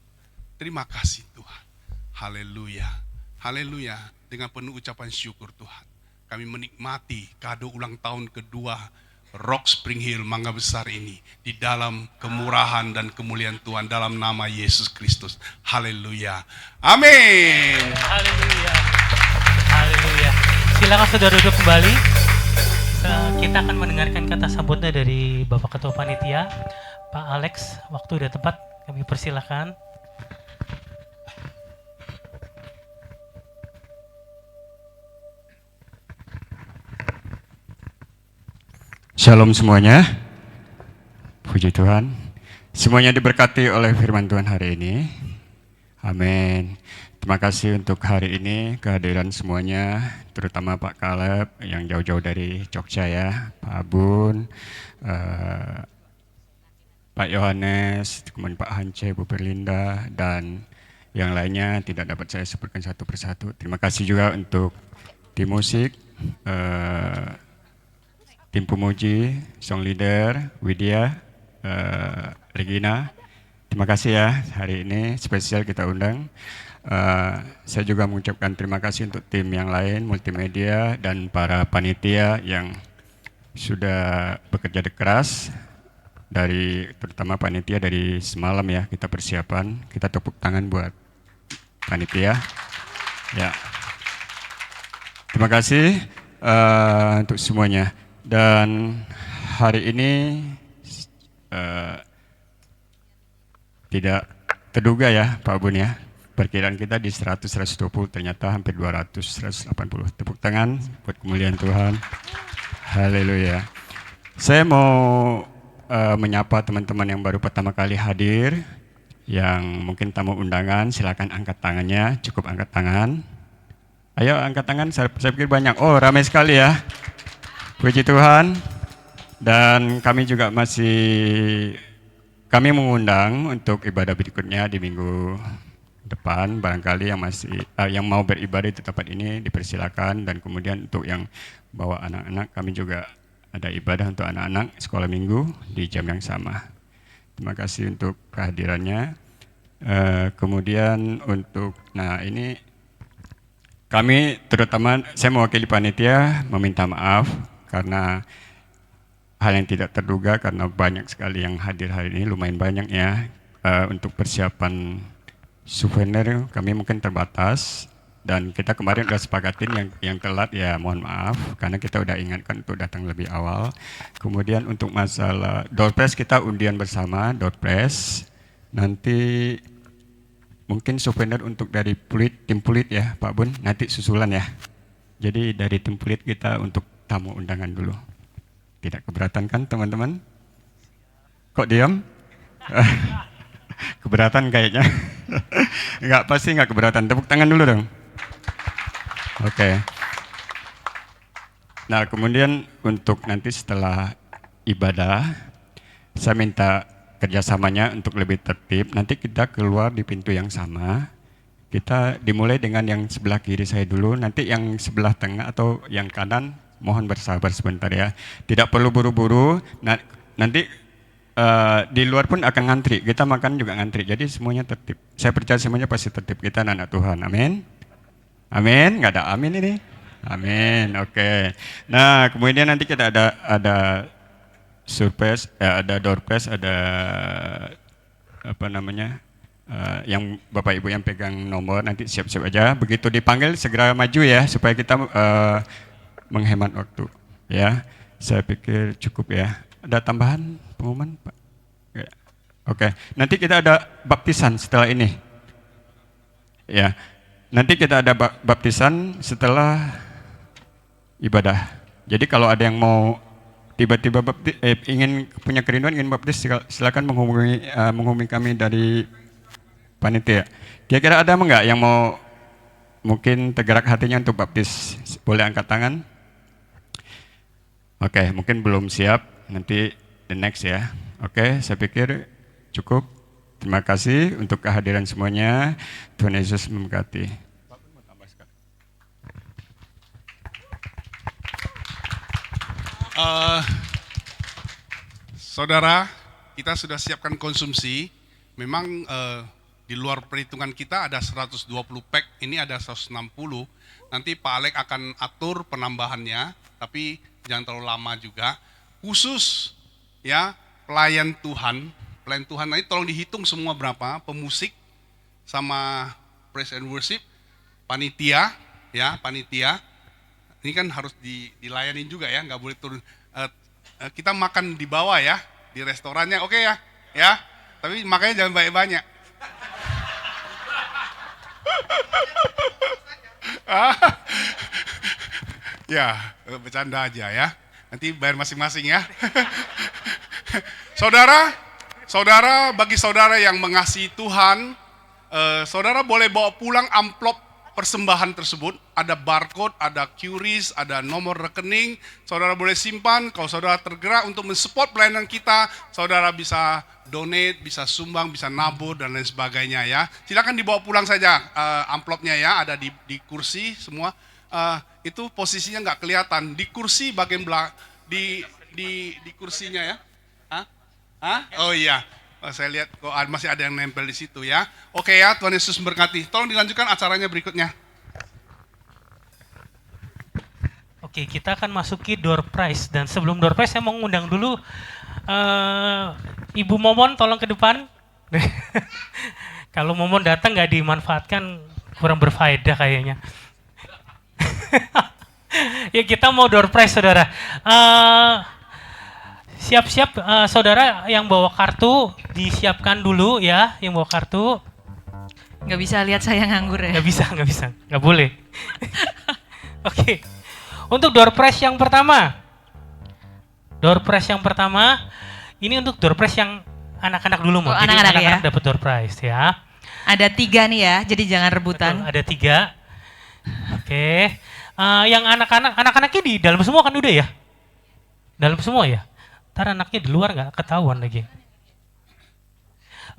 Terima kasih Tuhan. Haleluya. Haleluya, dengan penuh ucapan syukur Tuhan. Kami menikmati kado ulang tahun kedua Rock Spring Hill Mangga Besar ini di dalam kemurahan dan kemuliaan Tuhan dalam nama Yesus Kristus. Haleluya. Amin. Haleluya. Haleluya. Silakan saudara duduk kembali. Kita akan mendengarkan kata sambutan dari Bapak Ketua Panitia, Pak Alex. Waktu udah tepat, kami persilakan. Shalom semuanya, puji Tuhan. Semuanya diberkati oleh firman Tuhan hari ini. Amin. Terima kasih untuk hari ini kehadiran semuanya, terutama Pak Caleb yang jauh-jauh dari Jogja ya, Pak Abun, Pak Yohanes, kemudian Pak Hance, Bu Perlinda, dan yang lainnya tidak dapat saya sebutkan satu persatu. Terima kasih juga untuk tim musik, tim pemuji, song leader, Widya, Regina. Terima kasih ya, hari ini spesial kita undang. Saya juga mengucapkan terima kasih untuk tim yang lain, multimedia, dan para panitia yang sudah bekerja keras, terutama panitia dari semalam ya, kita persiapan, kita tepuk tangan buat panitia. Ya. Terima kasih untuk semuanya. Dan hari ini tidak terduga ya Pak Bun ya. Perkiraan kita di 100-120, ternyata hampir 200-180. Tepuk tangan buat kemuliaan Tuhan. Haleluya. Saya mau menyapa teman-teman yang baru pertama kali hadir, yang mungkin tamu undangan, silakan angkat tangannya, cukup angkat tangan. Ayo angkat tangan, saya pikir banyak. Oh, ramai sekali ya. Puji Tuhan. Dan kami juga kami mengundang untuk ibadah berikutnya di minggu depan. Barangkali yang mau beribadah di tempat ini dipersilakan. Dan kemudian untuk yang bawa anak-anak, kami juga ada ibadah untuk anak-anak sekolah minggu di jam yang sama. Terima kasih untuk kehadirannya. Kemudian ini kami, terutama saya mewakili panitia, meminta maaf karena hal yang tidak terduga, karena banyak sekali yang hadir hari ini, lumayan banyak ya. Untuk persiapan souvenir kami mungkin terbatas, dan kita kemarin udah sepakatin yang telat ya mohon maaf, karena kita udah ingatkan untuk datang lebih awal. Kemudian untuk masalah door prize, kita undian bersama door prize. Nanti mungkin souvenir untuk dari tim Pulit ya Pak Bun, nanti susulan ya. Jadi dari tim Pulit kita untuk tamu undangan dulu. Tidak keberatan kan teman-teman? Kok diam? Keberatan kayaknya. Pasti enggak keberatan. Tepuk tangan dulu dong. Oke. Nah, kemudian untuk nanti setelah ibadah, saya minta kerjasamanya untuk lebih tertib. Nanti kita keluar di pintu yang sama. Kita dimulai dengan yang sebelah kiri saya dulu. Nanti yang sebelah tengah atau yang kanan, mohon bersabar sebentar ya. Tidak perlu buru-buru. Nanti di luar pun akan ngantri. Kita makan juga ngantri. Jadi semuanya tertib. Saya percaya semuanya pasti tertib. Kita anak Tuhan. Amin. Amin. Nggak ada amin ini. Amin. Oke. Nah, kemudian nanti kita ada surprise, ada door prize, ada yang Bapak Ibu yang pegang nomor, nanti siap-siap aja. Begitu dipanggil segera maju ya, supaya kita menghemat waktu. Ya, saya pikir cukup ya. Ada tambahan pengumuman, Pak? Ya. Oke. Nanti kita ada baptisan setelah ini. Ya. Nanti kita ada baptisan setelah ibadah. Jadi kalau ada yang mau tiba-tiba ingin punya kerinduan, ingin baptis, silakan menghubungi kami dari panitia. Kira-kira ada enggak yang mau mungkin tergerak hatinya untuk baptis? Boleh angkat tangan? Oke, mungkin belum siap, nanti the next ya. Oke, saya pikir cukup. Terima kasih untuk kehadiran semuanya. Tuhan Yesus memberkati. Saudara, kita sudah siapkan konsumsi. Memang di luar perhitungan kita ada 120 pack, ini ada 160. Nanti Pak Alek akan atur penambahannya, tapi jangan terlalu lama juga. Khusus ya pelayan Tuhan nanti tolong dihitung semua berapa, pemusik sama praise and worship, panitia ya, panitia. Ini kan harus dilayanin juga ya, nggak boleh turun. Kita makan di bawah ya, di restorannya, oke ya, ya. Tapi makanya jangan banyak-banyak. Ya, bercanda aja ya. Nanti bayar masing-masing ya. Saudara, bagi saudara yang mengasihi Tuhan, saudara boleh bawa pulang amplop persembahan tersebut, ada barcode, ada QRIS, ada nomor rekening, saudara boleh simpan. Kalau saudara tergerak untuk mensupport pelayanan kita, saudara bisa donate, bisa sumbang, bisa nabur dan lain sebagainya ya. Silakan dibawa pulang saja amplopnya ya, ada di kursi semua. Itu posisinya nggak kelihatan di kursi bagian belakang, di kursinya ya. Oh iya. Saya lihat kok masih ada yang nempel di situ ya. Oke ya, Tuhan Yesus memberkati. Tolong dilanjutkan acaranya berikutnya. Oke, kita akan masuki door prize, dan sebelum door prize saya mau ngundang dulu Ibu Momon, tolong ke depan. Kalau Momon datang nggak dimanfaatkan kurang berfaedah kayaknya. Ya kita mau door prize saudara. Siap-siap saudara yang bawa kartu disiapkan dulu ya, yang bawa kartu. Nggak bisa lihat saya nganggur ya. Nggak bisa, nggak boleh. Oke. Untuk door prize yang pertama. Ini untuk door prize yang anak-anak dulu, Mo. Jadi anak-anak ya. Dapat door prize ya. Ada 3 nih ya, jadi jangan rebutan. Betul, ada 3. Oke. Yang anak-anaknya di dalam semua kan udah ya? Dalam semua ya? Ntar anaknya di luar nggak ketahuan lagi.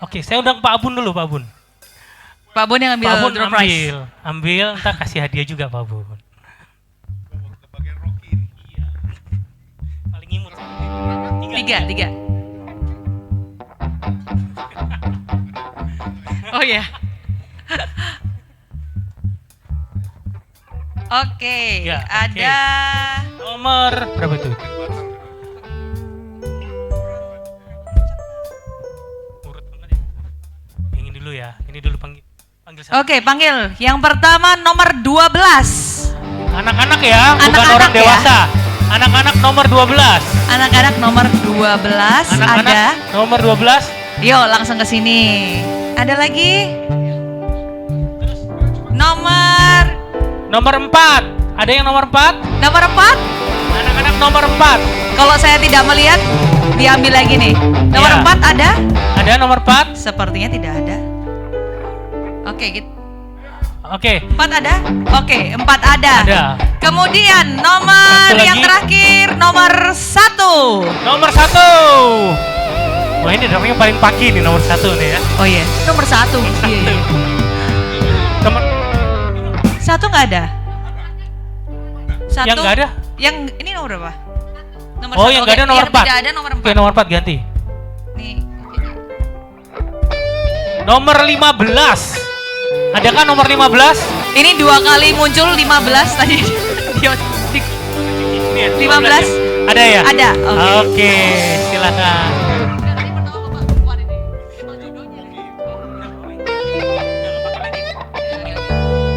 Oke, saya undang Pak Abun dulu, Pak Abun. Pak Bun yang ambil Pak Abun door prize. ambil, ntar kasih hadiah juga Pak Abun. Paling imut. 3. Oh ya. Oke, Ya, ada Nomor berapa tuh? Urut banget ya. Yang ini dulu ya. Ini dulu panggil satu. Oke, panggil. Yang pertama nomor 12. Anak-anak ya, bukan Anak-anak orang ya. dewasa. Anak-anak nomor 12. Anak-anak nomor 12 Anak-anak ada. nomor 12. Yuk, langsung ke sini. Ada lagi? Nomor 4. Ada yang nomor 4? Nomor 4? Anak-anak nomor 4. Kalau saya tidak melihat, diambil lagi nih. Nomor Iya. 4 ada? Ada nomor 4? Sepertinya tidak ada. Oke, gitu. Oke. 4 ada? Oke, 4 ada. Ada. Kemudian nomor Satu yang lagi. terakhir, nomor 1. Nomor 1. Wah, ini namanya paling pagi nih nomor 1 nih ya. Oh iya, nomor 1. Iya. Nomor 1 nggak ada? 1. yang enggak ada? Yang ini nomor berapa? Nomor Oh, 1. yang enggak ada nomor 4. Tidak ada nomor 4. Oke, nomor 4 ganti. Nih. Nomor 15. Adakah nomor 15? Ini 2 kali muncul 15 tadi. Ini ya, 15. Ada ya? Ada. Oke. Oke, silakan.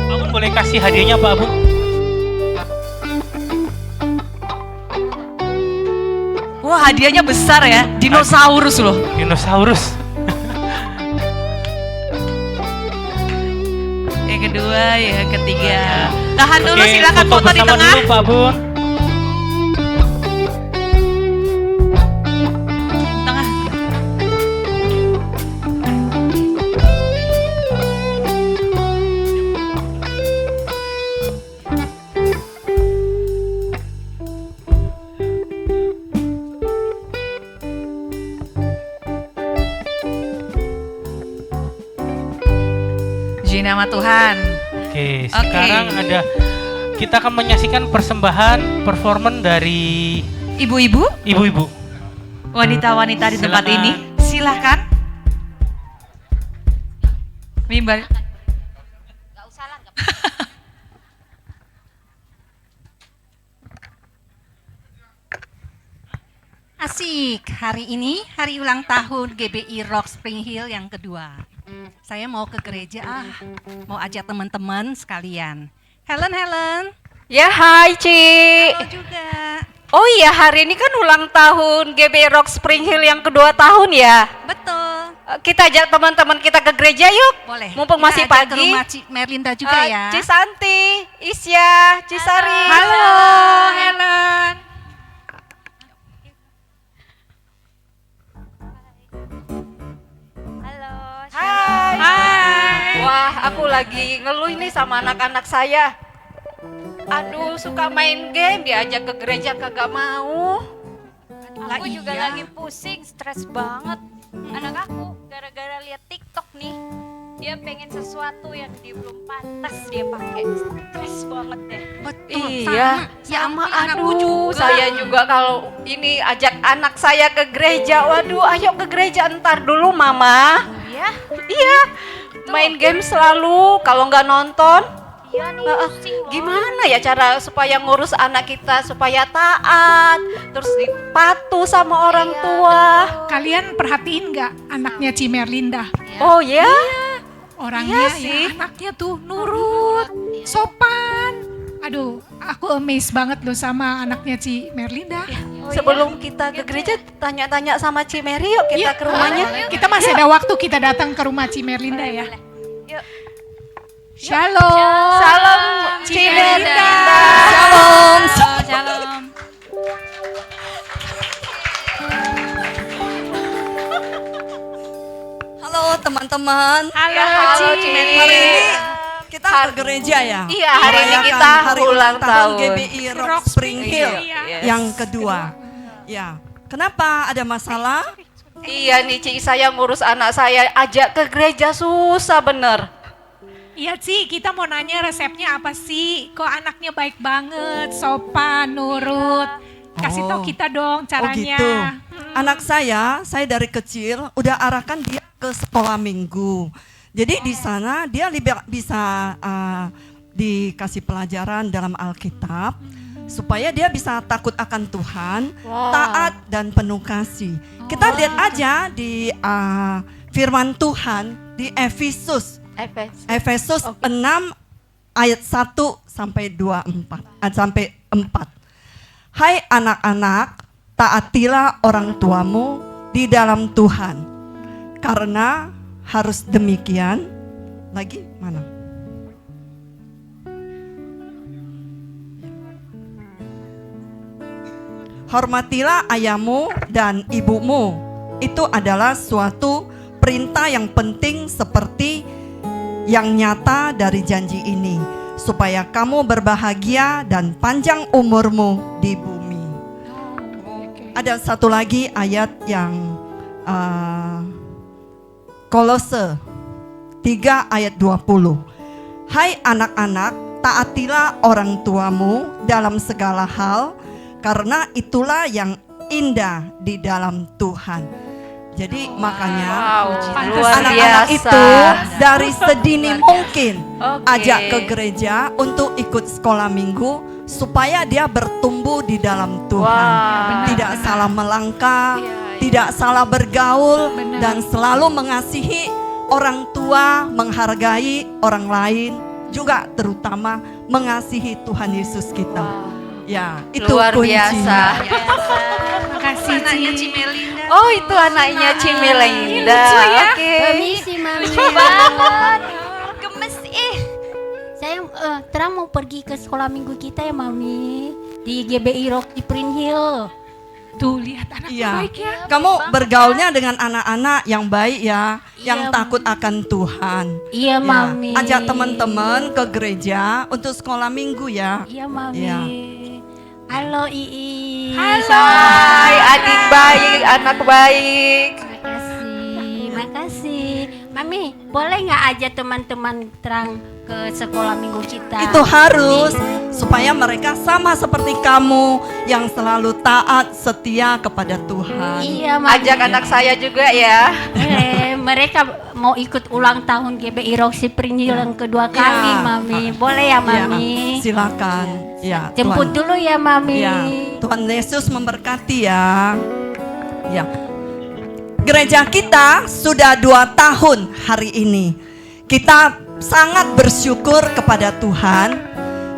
Pak Abun boleh kasih hadiahnya Pak Abun? Wah, hadiahnya besar ya. Dinosaurus loh. Dinosaurus. Yang kedua, yang ketiga. Tahan dulu, Oke, silakan foto di bersama tengah. dulu Pak Abun. Tengah. Puji nama Tuhan. Oke, sekarang kita akan menyaksikan persembahan performan dari Ibu-ibu, ibu-ibu. wanita-wanita di tempat Silakan. ini, silahkan. Mimbar. Asik, hari ini hari ulang tahun GBI Rock Spring Hill yang kedua. Saya mau ke gereja, mau ajak teman-teman sekalian. Helen. Ya, hai Ci. Halo juga. Oh iya, hari ini kan ulang tahun GB Rock Spring Hill yang kedua tahun ya. Betul, Kita ajak teman-teman kita ke gereja yuk. boleh. Mumpung Kita masih ajak ke pagi. rumah Merlinda juga ya. Ci Santi, Isya, Cisari. Halo, Helen. Halo. Hai. lagi ngeluh nih sama anak-anak saya. Aduh, suka main game, diajak ke gereja kagak mau. Aku juga lagi pusing, stres banget. Anak aku gara-gara lihat TikTok nih, dia pengen sesuatu yang dia belum pantas dia pakai. Stres banget deh. Iya, sama aduh, saya juga kalau ini ajak anak saya ke gereja, waduh ayo ke gereja ntar dulu mama. Iya. Iya, main game selalu, kalau nggak nonton. Iya nih, pusing loh. Gimana ya cara supaya ngurus anak kita supaya taat, terus dipatuh sama orang Iya, tua. Kalian perhatiin nggak anaknya Cimerlinda? Oh ya? Orangnya Iya sih. ya, anaknya tuh nurut, sopan. Aduh, aku amazed banget loh sama anaknya Cimerlinda. Sebelum kita ke gereja tanya-tanya sama Cimeri yuk kita ke rumahnya. Kita masih ada waktu, kita datang ke rumah Cimerlinda ya. Yuk. Shalom. Salam Cimerlinda. Shalom. Shalom. Halo teman-teman. Halo, Halo Ci. Cimeri. Hari ini kita ke gereja ya. Iya, hari ini Merayakan kita hari ulang tahun. GBI Rock Spring Hill Yes. yang kedua. Ya, kenapa ada masalah? Iya nih Ci, saya ngurus anak saya ajak ke gereja susah bener. Iya Ci, kita mau nanya resepnya apa sih? Kok anaknya baik banget, sopan, nurut. Kasih tahu kita dong caranya. Oh gitu. Anak saya dari kecil udah arahkan dia ke sekolah minggu. Jadi di sana dia bisa dikasih pelajaran dalam Alkitab supaya dia bisa takut akan Tuhan, taat dan penuh kasih. Kita lihat aja di firman Tuhan di Efesus 6 ayat 1 sampai 4. Hai anak-anak, taatilah orang tuamu di dalam Tuhan. Karena harus demikian. Lagi mana? Hormatilah ayahmu dan ibumu. Itu adalah suatu perintah yang penting seperti yang nyata dari janji ini, supaya kamu berbahagia dan panjang umurmu di bumi. Ada satu lagi ayat yang Kolose 3 ayat 20. Hai anak-anak, taatilah orang tuamu dalam segala hal, karena itulah yang indah di dalam Tuhan. Jadi makanya luar anak-anak biasa. itu dari sedini mungkin Oke. ajak ke gereja untuk ikut sekolah minggu supaya dia bertumbuh di dalam Tuhan. Wah. Tidak salah melangkah, tidak salah bergaul, dan selalu mengasihi orang tua, menghargai orang lain, juga terutama mengasihi Tuhan Yesus kita. Ya, itu Luar kuncinya. biasa. Makasih Ci. Oh itu anaknya Cimelinda. Lucu ya. Oke. Permisi Mami. banget. Gemes Saya terang mau pergi ke sekolah minggu kita ya Mami. Di GBI Rock Spring Hill. Tuh lihat anaknya Iya. baik ya. Kamu bergaulnya dengan anak-anak yang baik ya, yang Iya, takut akan Tuhan. Iya Ya, Mami. ajak teman-teman ke gereja untuk sekolah minggu ya. Iya Mami. Iya. Halo Ii. Hai adik baik, anak baik. Makasih. Mami, boleh nggak ajak teman-teman terang ke sekolah minggu kita? Itu harus supaya mereka sama seperti kamu yang selalu taat, setia kepada Tuhan. Iya Mami. Ajak anak saya juga ya. Mereka mau ikut ulang tahun GBI Rock Spring Hill yang kedua kali Mami. Boleh ya Mami? Ya, silakan. Ya, Jemput Tuhan. dulu ya Mami. Ya, Tuhan Yesus memberkati ya. Ya. Gereja kita sudah 2 tahun hari ini. Kita sangat bersyukur kepada Tuhan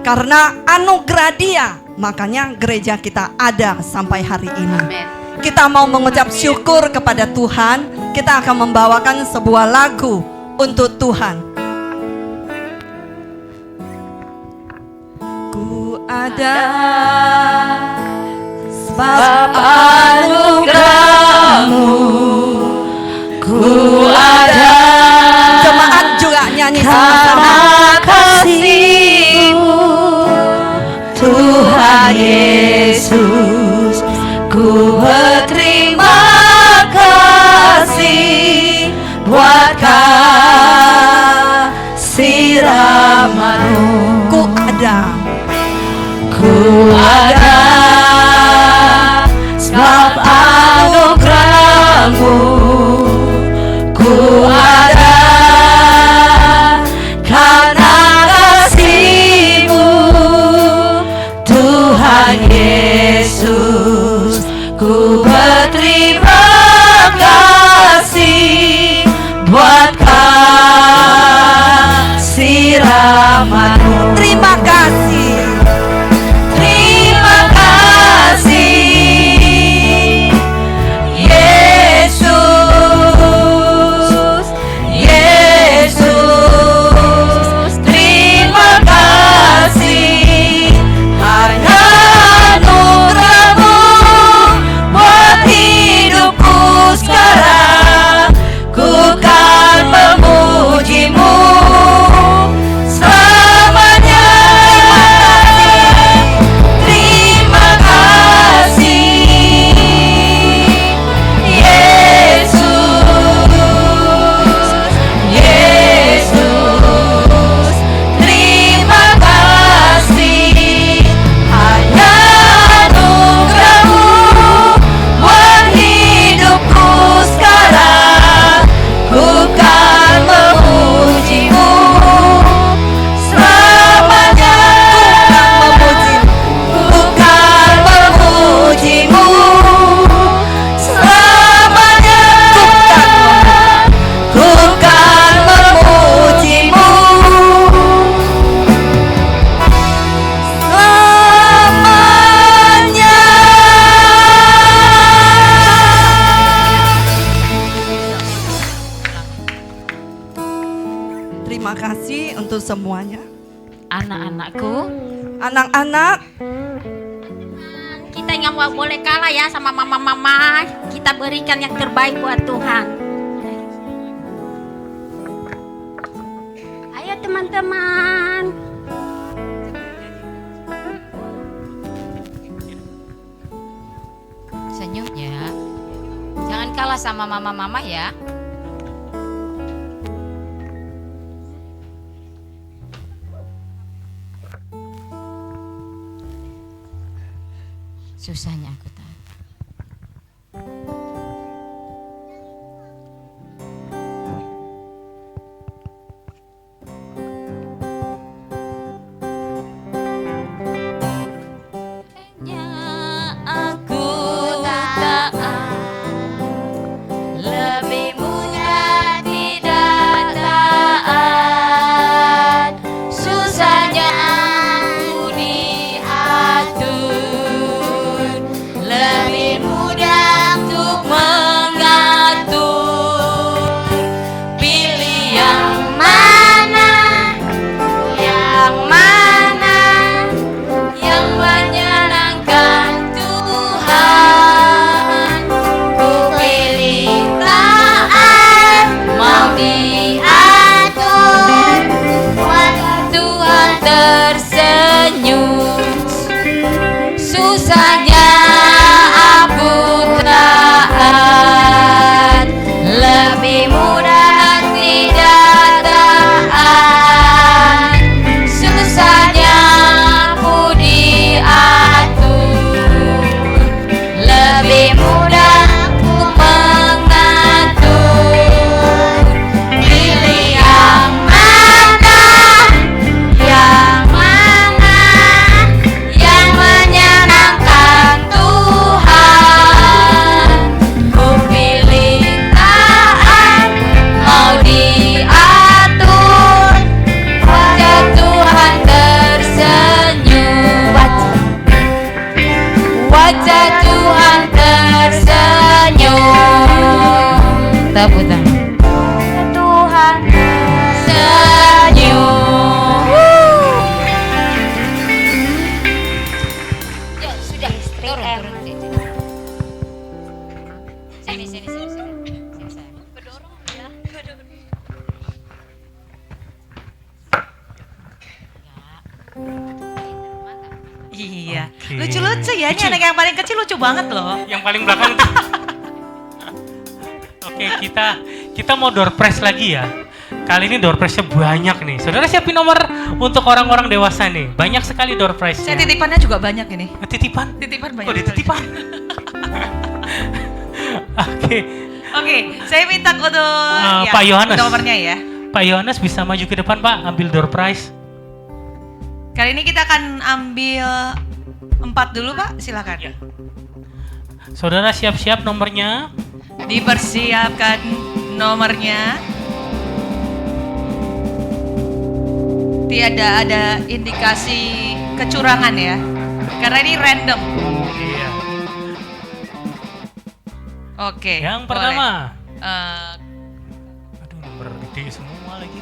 karena anugerah Dia, makanya gereja kita ada sampai hari ini. Kita mau mengucap syukur kepada Tuhan. Kita akan membawakan sebuah lagu untuk Tuhan. Ku ada sebab anugerahmu, ku ada. Jemaat juga nyanyi sama-sama. Ku ada. Ku ada sebab anugerah-Mu. Ku ada karena kasih-Mu, Tuhan Yesus. Ku berterima kasih buat kasih rahmat-Mu. Terima kasih. Terima kasih Yesus, Yesus. Terima kasih karena anugerah-Mu buat hidupku sekarang. Ku kan memuji-Mu selamanya. Terima kasih Yesus, Yesus. Terima kasih hanya anugerah-Mu buat hidupku sekarang. Ku kan memuji-Mu selamanya. Ku kan memuji-Mu selamanya. Ku kan memuji-Mu selamanya. Terima kasih untuk semuanya. Anak-anakku, Anak-anak, Kita nggak boleh kalah ya sama mama-mama. Kita berikan yang terbaik buat Tuhan. Ayo teman-teman. senyum ya. Jangan kalah sama mama-mama ya. Susahnya aku tahu. Aku taat lebih mudah tidak taat, susahnya ku diatur, lebih mudah untuk mengatur. Pilih yang mana, yang mana yang menyenangkan Tuhan. Ku pilih taat, mau diatur, wajah Tuhan tersenyum. Susahnya aku taat, lebih mudah tidak taat, susahnya aku diatur, lebih mudah aku mengatur. Pilih yang mana, yang mana yang menyenangkan Tuhan. Ku pilih taat, mau diatur, wajah Tuhan tersenyum, wajah Tuhan tersenyum. Tepuk tangan. Tuhan tersenyum. Yuk, sudah, turun. Sini. Sini sayang. Kedorong ya. Iya, lucu-lucu ya. Ini anak yang paling kecil lucu banget loh. Yang paling belakang tuh. Oke, kita mau door prize lagi ya. Kali ini door prize-nya banyak nih. Saudara siapin nomor untuk orang-orang dewasa nih. Banyak sekali door prize-nya. Saya titipannya juga banyak ini. Titipan? Titipan banyak. Oh, dititipan. Oke, saya minta untuk Pak Yohanes. nomornya ya. Pak Yohanes bisa maju ke depan, Pak, ambil door prize. Kali ini kita akan ambil 4 dulu, Pak. Silakan. Ya. Saudara siap-siap nomornya. Dipersiapkan nomornya. Tidak ada indikasi kecurangan ya. Karena ini random. Iya. Oke. Yang boleh. pertama. Eh, Aduh, nomor gede semua lagi.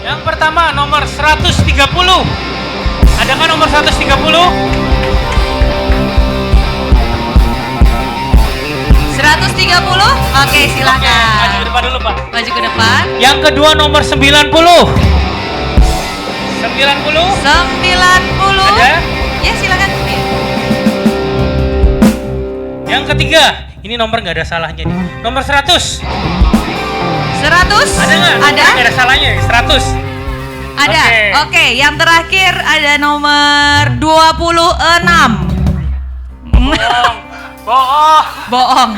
Yang pertama nomor 130. Adakah nomor 130? 130. Oke, silakan. Maju ke depan dulu, Pak. Maju ke depan. Yang kedua nomor 90. 90. 90. Ada? Ya, silakan. Yang ketiga, ini nomor nggak ada salahnya nih. Nomor 100. 100? Ada nggak? Ada. Nggak ada salahnya, 100. Ada. Oke, yang terakhir ada nomor 26. Bohong.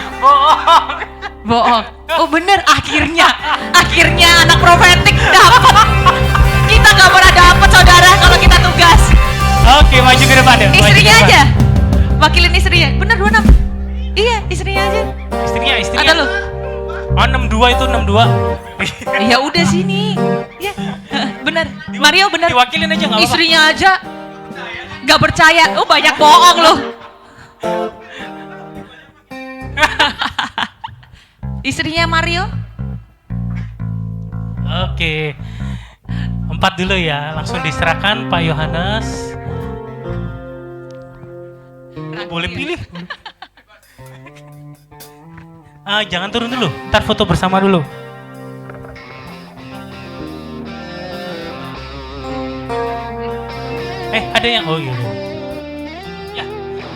Bohong. Oh bener, akhirnya anak profetik dapat. Kita nggak pernah dapat saudara kalau kita tugas. Oke, maju ke depan ya. Istrinya aja. Wakilin istrinya. Bener 26. Iya, istrinya aja. Istrinya. Ada lu. Oh, 62 itu 62. Ya udah sini. Ya. Bener. Mario bener. Diwakilin aja nggak apa-apa. Istrinya aja. Nggak percaya. Oh banyak bohong loh. Istrinya Mario. Oke. 4 dulu ya, langsung diserahkan Pak Yohanes. Boleh pilih. Jangan turun dulu, ntar foto bersama dulu. Ada yang, oh iya. Ya,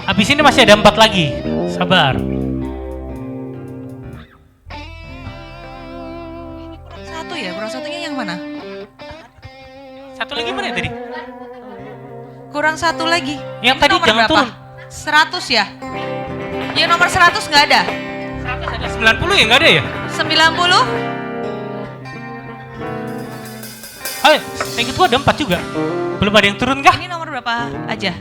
habis ini masih ada 4 lagi, sabar. Satu ya, kurang satunya yang mana? Satu lagi mana ya tadi? Kurang satu lagi. Yang tadi Nomor jangan berapa? turun. 100 ya? Yang nomor 100 nggak ada? 100 ada 90 ya, nggak ada ya? 90? Yang itu ada 4 juga. Belum ada yang turun kah? Ini nomor berapa aja?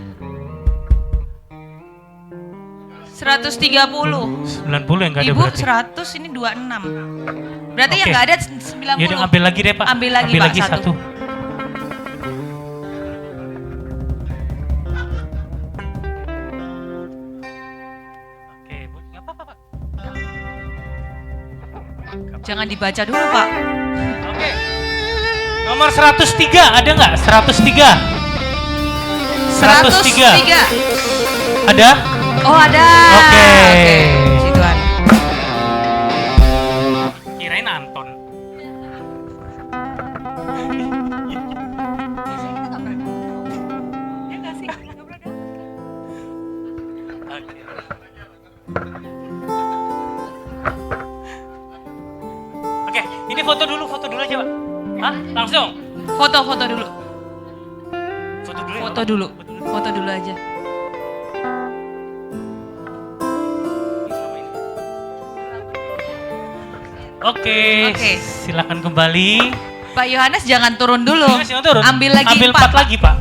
130. 90 yang nggak ada Ibu berarti. 100, ini 26. Berarti yang Oke. nggak ada 90. Ya udah ambil lagi deh Pak. Ambil lagi Pak, satu. Oke, nggak apa-apa Pak. Jangan dibaca dulu Pak. Oke. Nomor 103 ada nggak? 103. 103. Ada? Oh ada. Oke. Situ ada. Kirain Anton. Oke, ini foto dulu aja Pak. Hah? Langsung? Foto dulu. Foto dulu. Foto dulu aja. Oke. Silakan kembali. Pak Yohanes jangan turun dulu. Jangan turun. Ambil lagi Ambil 4 lagi Pak.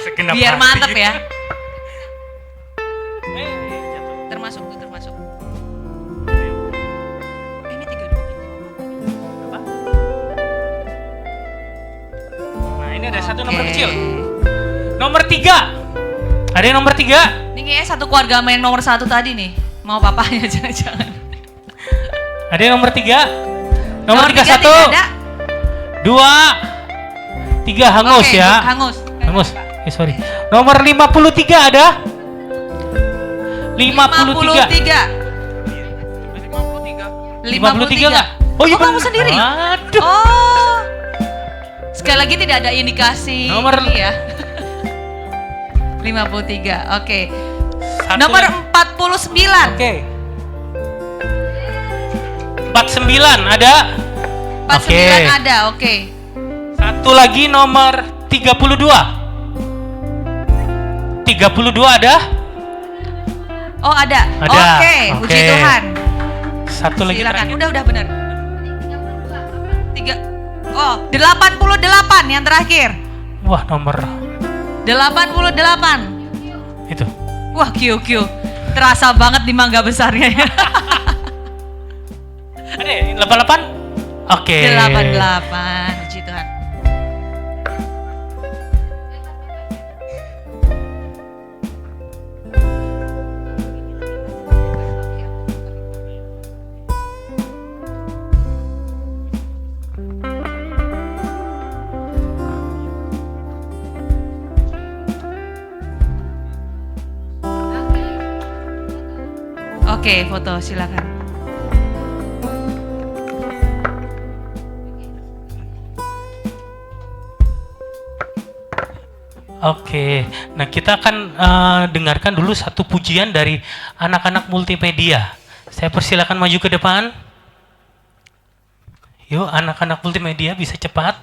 Segenap Biar hati. mantep ya. Termasuk. Ini 32. Apa? Nah ini ada satu nomor kecil. Nomor 3. Ada yang nomor 3? Ini kayaknya satu keluarga sama yang nomor 1 tadi nih. Mau papanya jangan-jangan. Ada yang nomor 3? Nomor 3 3 1. ada. 2 3 hangus Oke, ya. Hangus. Sorry. Nomor 53 ada? 53. 53 nggak? Oh, iya kamu bener. sendiri? Aduh. Oh. Sekali lagi tidak ada indikasi Nomor- ini ya. 53, oke. Satu Nomor lagi. 49. Oke. 49 ada? 49 ada, oke. Satu lagi nomor 32. 32 ada? Oh, ada. Ada, Oke, puji oke. Tuhan. Satu lagi Silakan. terakhir. Udah benar. 88 yang terakhir. Wah, nomor 88. itu. Wah, QQ. Terasa banget di mangga besarnya ya. Ada 88? Oke. 88, puji Tuhan. Oke, foto silakan. Oke, nah kita akan dengarkan dulu satu pujian dari anak-anak multimedia. Saya persilakan maju ke depan. Yuk, anak-anak multimedia bisa cepat.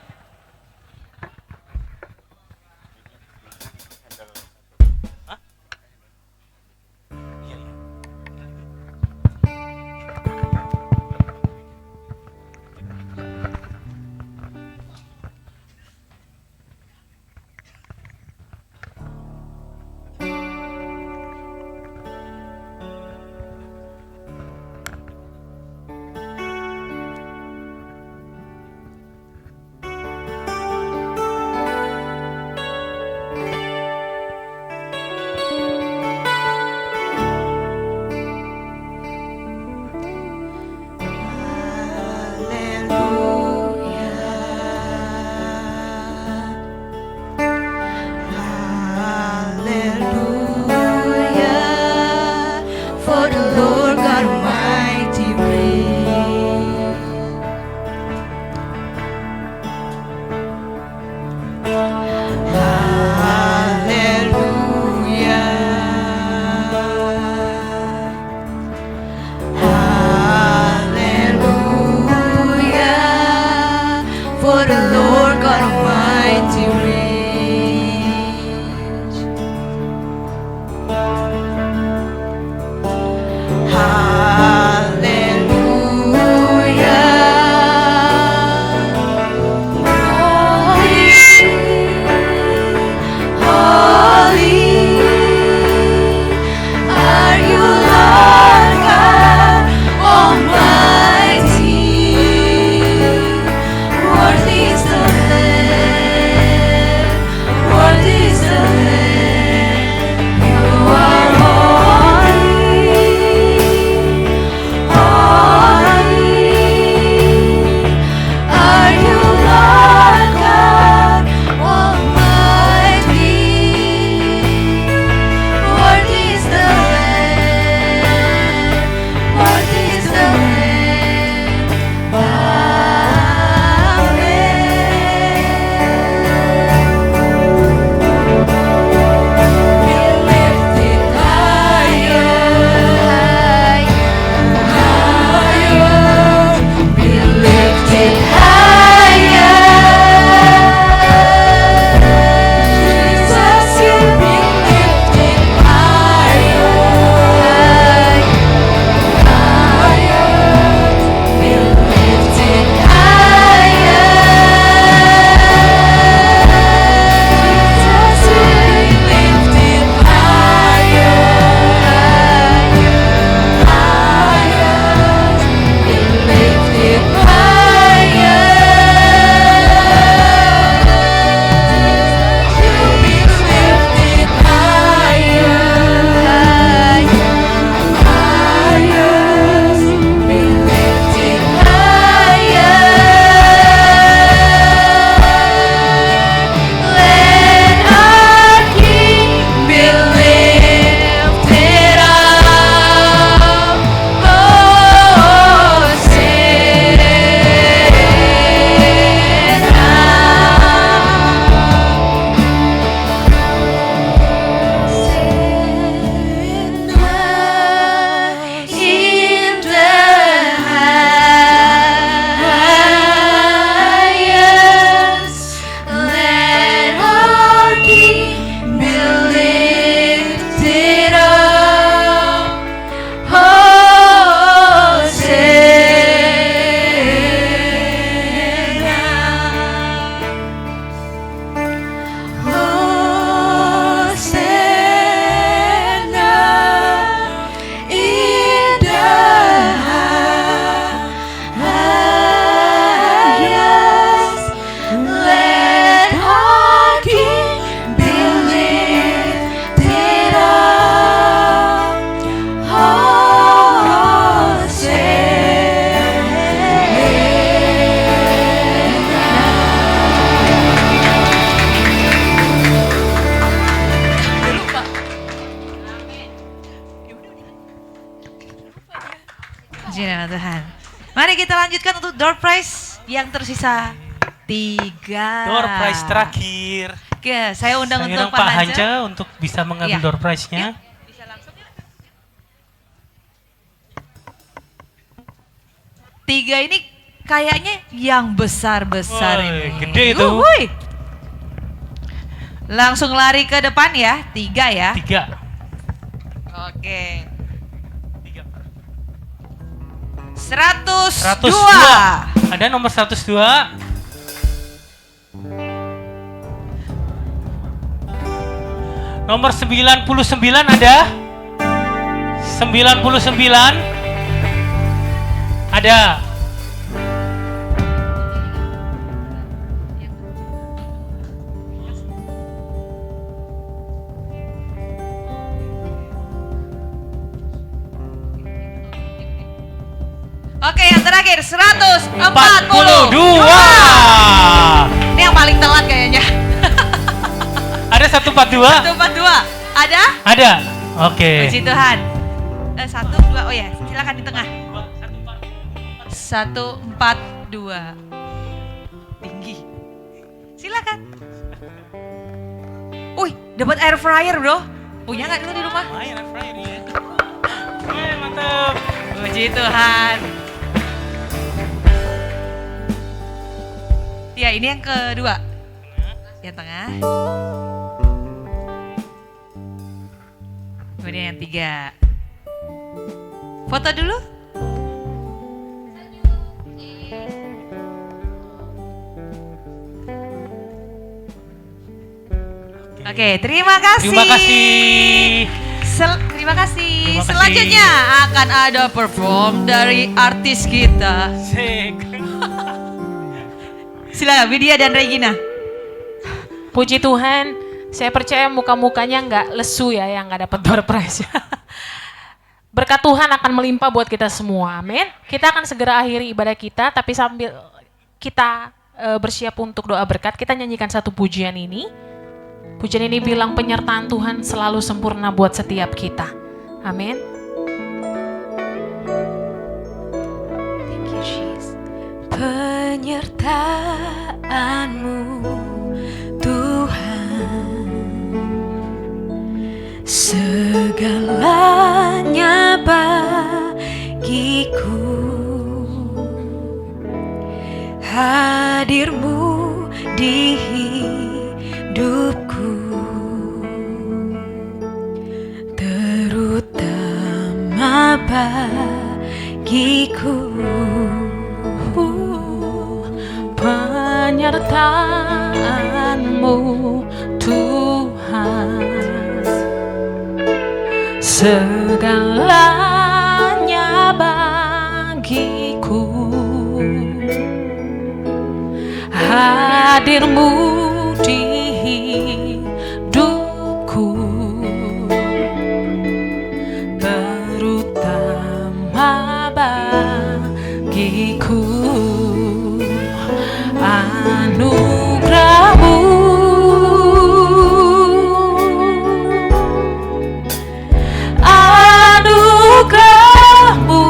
Puji Tuhan. Mari kita lanjutkan untuk door prize yang tersisa 3. Door prize terakhir. Oke, saya undang untuk Pak Hanja untuk bisa mengambil door prize-nya. Bisa langsung ya? 3 ini kayaknya yang besar-besar ini. Gede itu. Wuhui. Langsung lari ke depan ya, 3 ya. 3. Oke. 102. Ada nomor 102. Nomor 99 ada. 99 ada. Oke, yang terakhir 142. Ini yang paling telat kayaknya. Ada 142? 142. Ada? Ada. Oke. Puji Tuhan. 1, 2. Oh ya, silakan di tengah. 142. Tinggi. Silakan. Wih, dapat air fryer, Bro. Punya nggak dulu di rumah? Air fryer ya. Mantap. Puji Tuhan. Ya, ini yang kedua. Yang tengah. Kemudian yang 3. Foto dulu. Oke, terima kasih. Terima kasih. Terima kasih. Selanjutnya akan ada perform dari artis kita. Silakan Widya dan Regina. Puji Tuhan, saya percaya muka-mukanya nggak lesu ya yang nggak dapat door prize. Berkat Tuhan akan melimpah buat kita semua, amin. Kita akan segera akhiri ibadah kita, tapi sambil kita bersiap untuk doa berkat, kita nyanyikan satu pujian ini. Pujian ini bilang penyertaan Tuhan selalu sempurna buat setiap kita, amin. Thank you, Jesus. Penyertaan-Mu Tuhan, segalanya bagiku, hadir-Mu di hidupku, terutama bagiku. Penyertaan-Mu Tuhan, segalanya bagiku, hadir-Mu di hidupku, terutama bagiku. Anugerah-Mu, anugerah-Mu,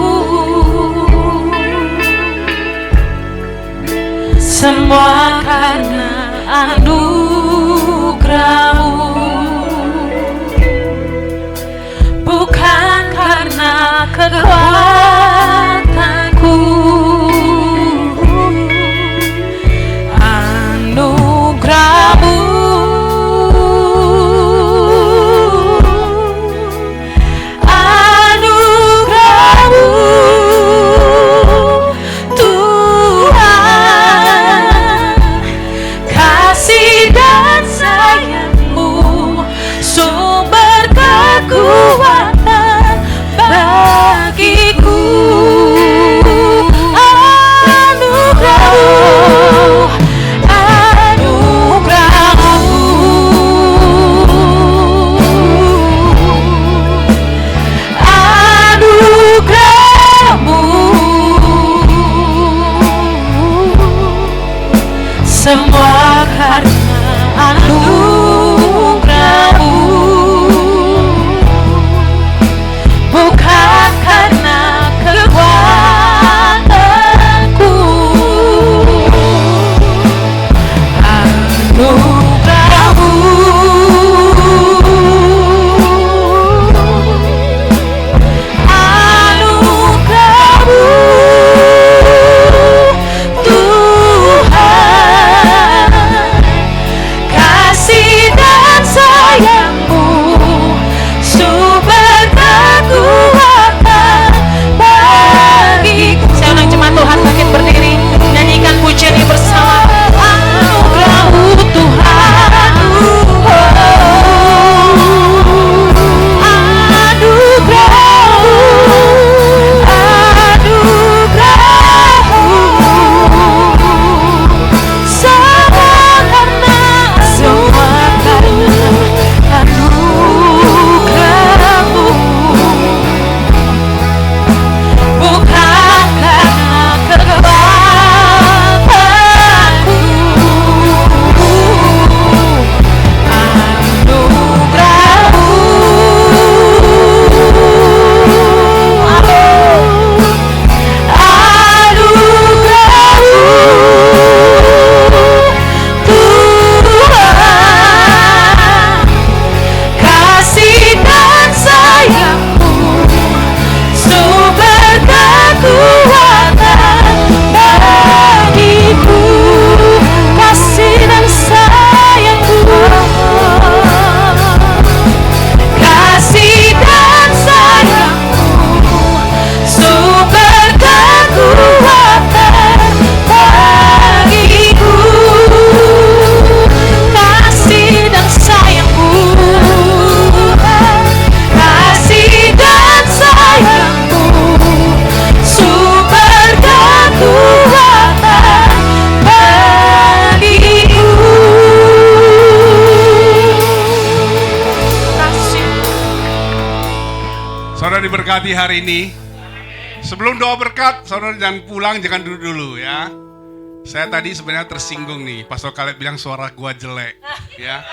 semua karena diberkati hari ini. Sebelum doa berkat, saudara jangan pulang, jangan duduk dulu ya. Saya tadi sebenarnya tersinggung nih, Pastor Caleb bilang suara gua jelek ya.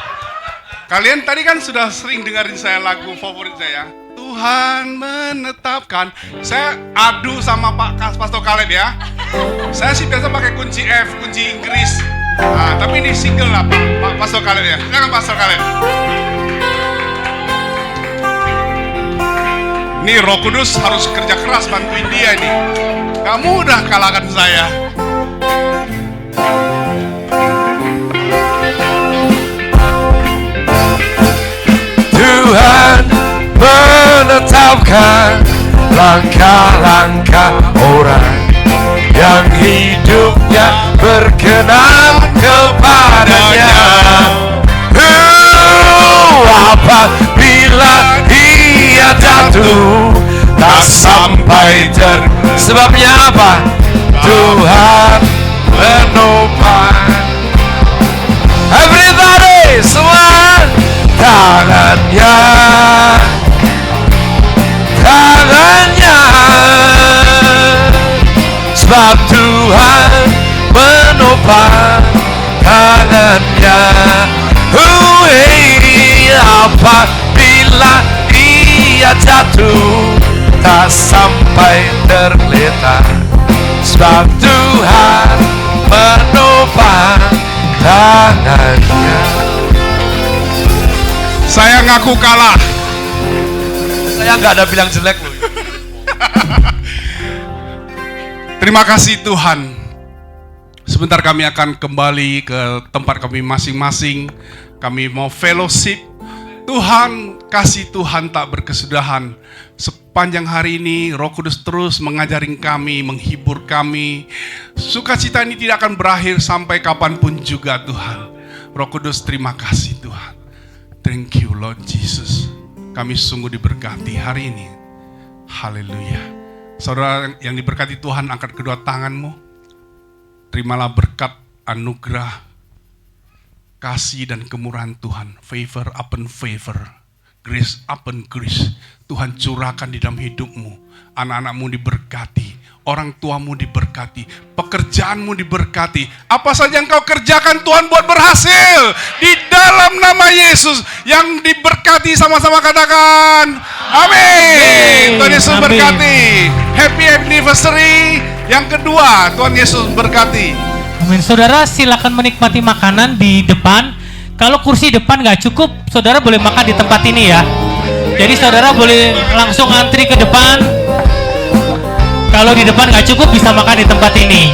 Kalian tadi kan sudah sering dengerin saya lagu favorit saya. Tuhan menetapkan. Saya adu sama Pastor Caleb ya. Saya sih biasa pakai kunci F, kunci Inggris. Nah, tapi ini single lah Pak Pastor Caleb ya. Silakan Pastor Caleb. Nih Roh Kudus harus kerja keras bantuin dia nih. Gak mudah kalahkan saya. Tuhan menetapkan langkah-langkah orang yang hidupnya berkenan kepadanya. Apabila ia jatuh tak sampai sebabnya apa? Tuhan menopang. Everybody, semua tangannya, sebab Tuhan menopang tangannya. Apabila ia jatuh tak sampai terletak, sebab Tuhan menopang tangannya. Saya ngaku kalah. Saya nggak ada bilang jelek loh. Terima kasih Tuhan. Sebentar kami akan kembali ke tempat kami masing-masing. Kami mau fellowship. Tuhan, kasih Tuhan tak berkesudahan. Sepanjang hari ini Roh Kudus terus mengajarin kami, menghibur kami. Sukacita ini tidak akan berakhir sampai kapanpun juga Tuhan. Roh Kudus, terima kasih Tuhan. Thank you Lord Jesus. Kami sungguh diberkati hari ini. Haleluya. Saudara yang diberkati Tuhan, angkat kedua tanganmu. Terimalah berkat, anugerah, kasih dan kemurahan Tuhan. Favor upon favor, grace upon grace. Tuhan curahkan di dalam hidupmu. Anak-anakmu diberkati, orang tuamu diberkati, pekerjaanmu diberkati. Apa saja yang kau kerjakan Tuhan buat berhasil. Di dalam nama Yesus. Yang diberkati sama-sama katakan amin. Tuhan Yesus berkati. Happy anniversary. Yang kedua, Tuhan Yesus berkati. Amin. Saudara silakan menikmati makanan di depan. Kalau kursi depan nggak cukup, saudara boleh makan di tempat ini ya. Jadi saudara boleh langsung antri ke depan. Kalau di depan nggak cukup, bisa makan di tempat ini.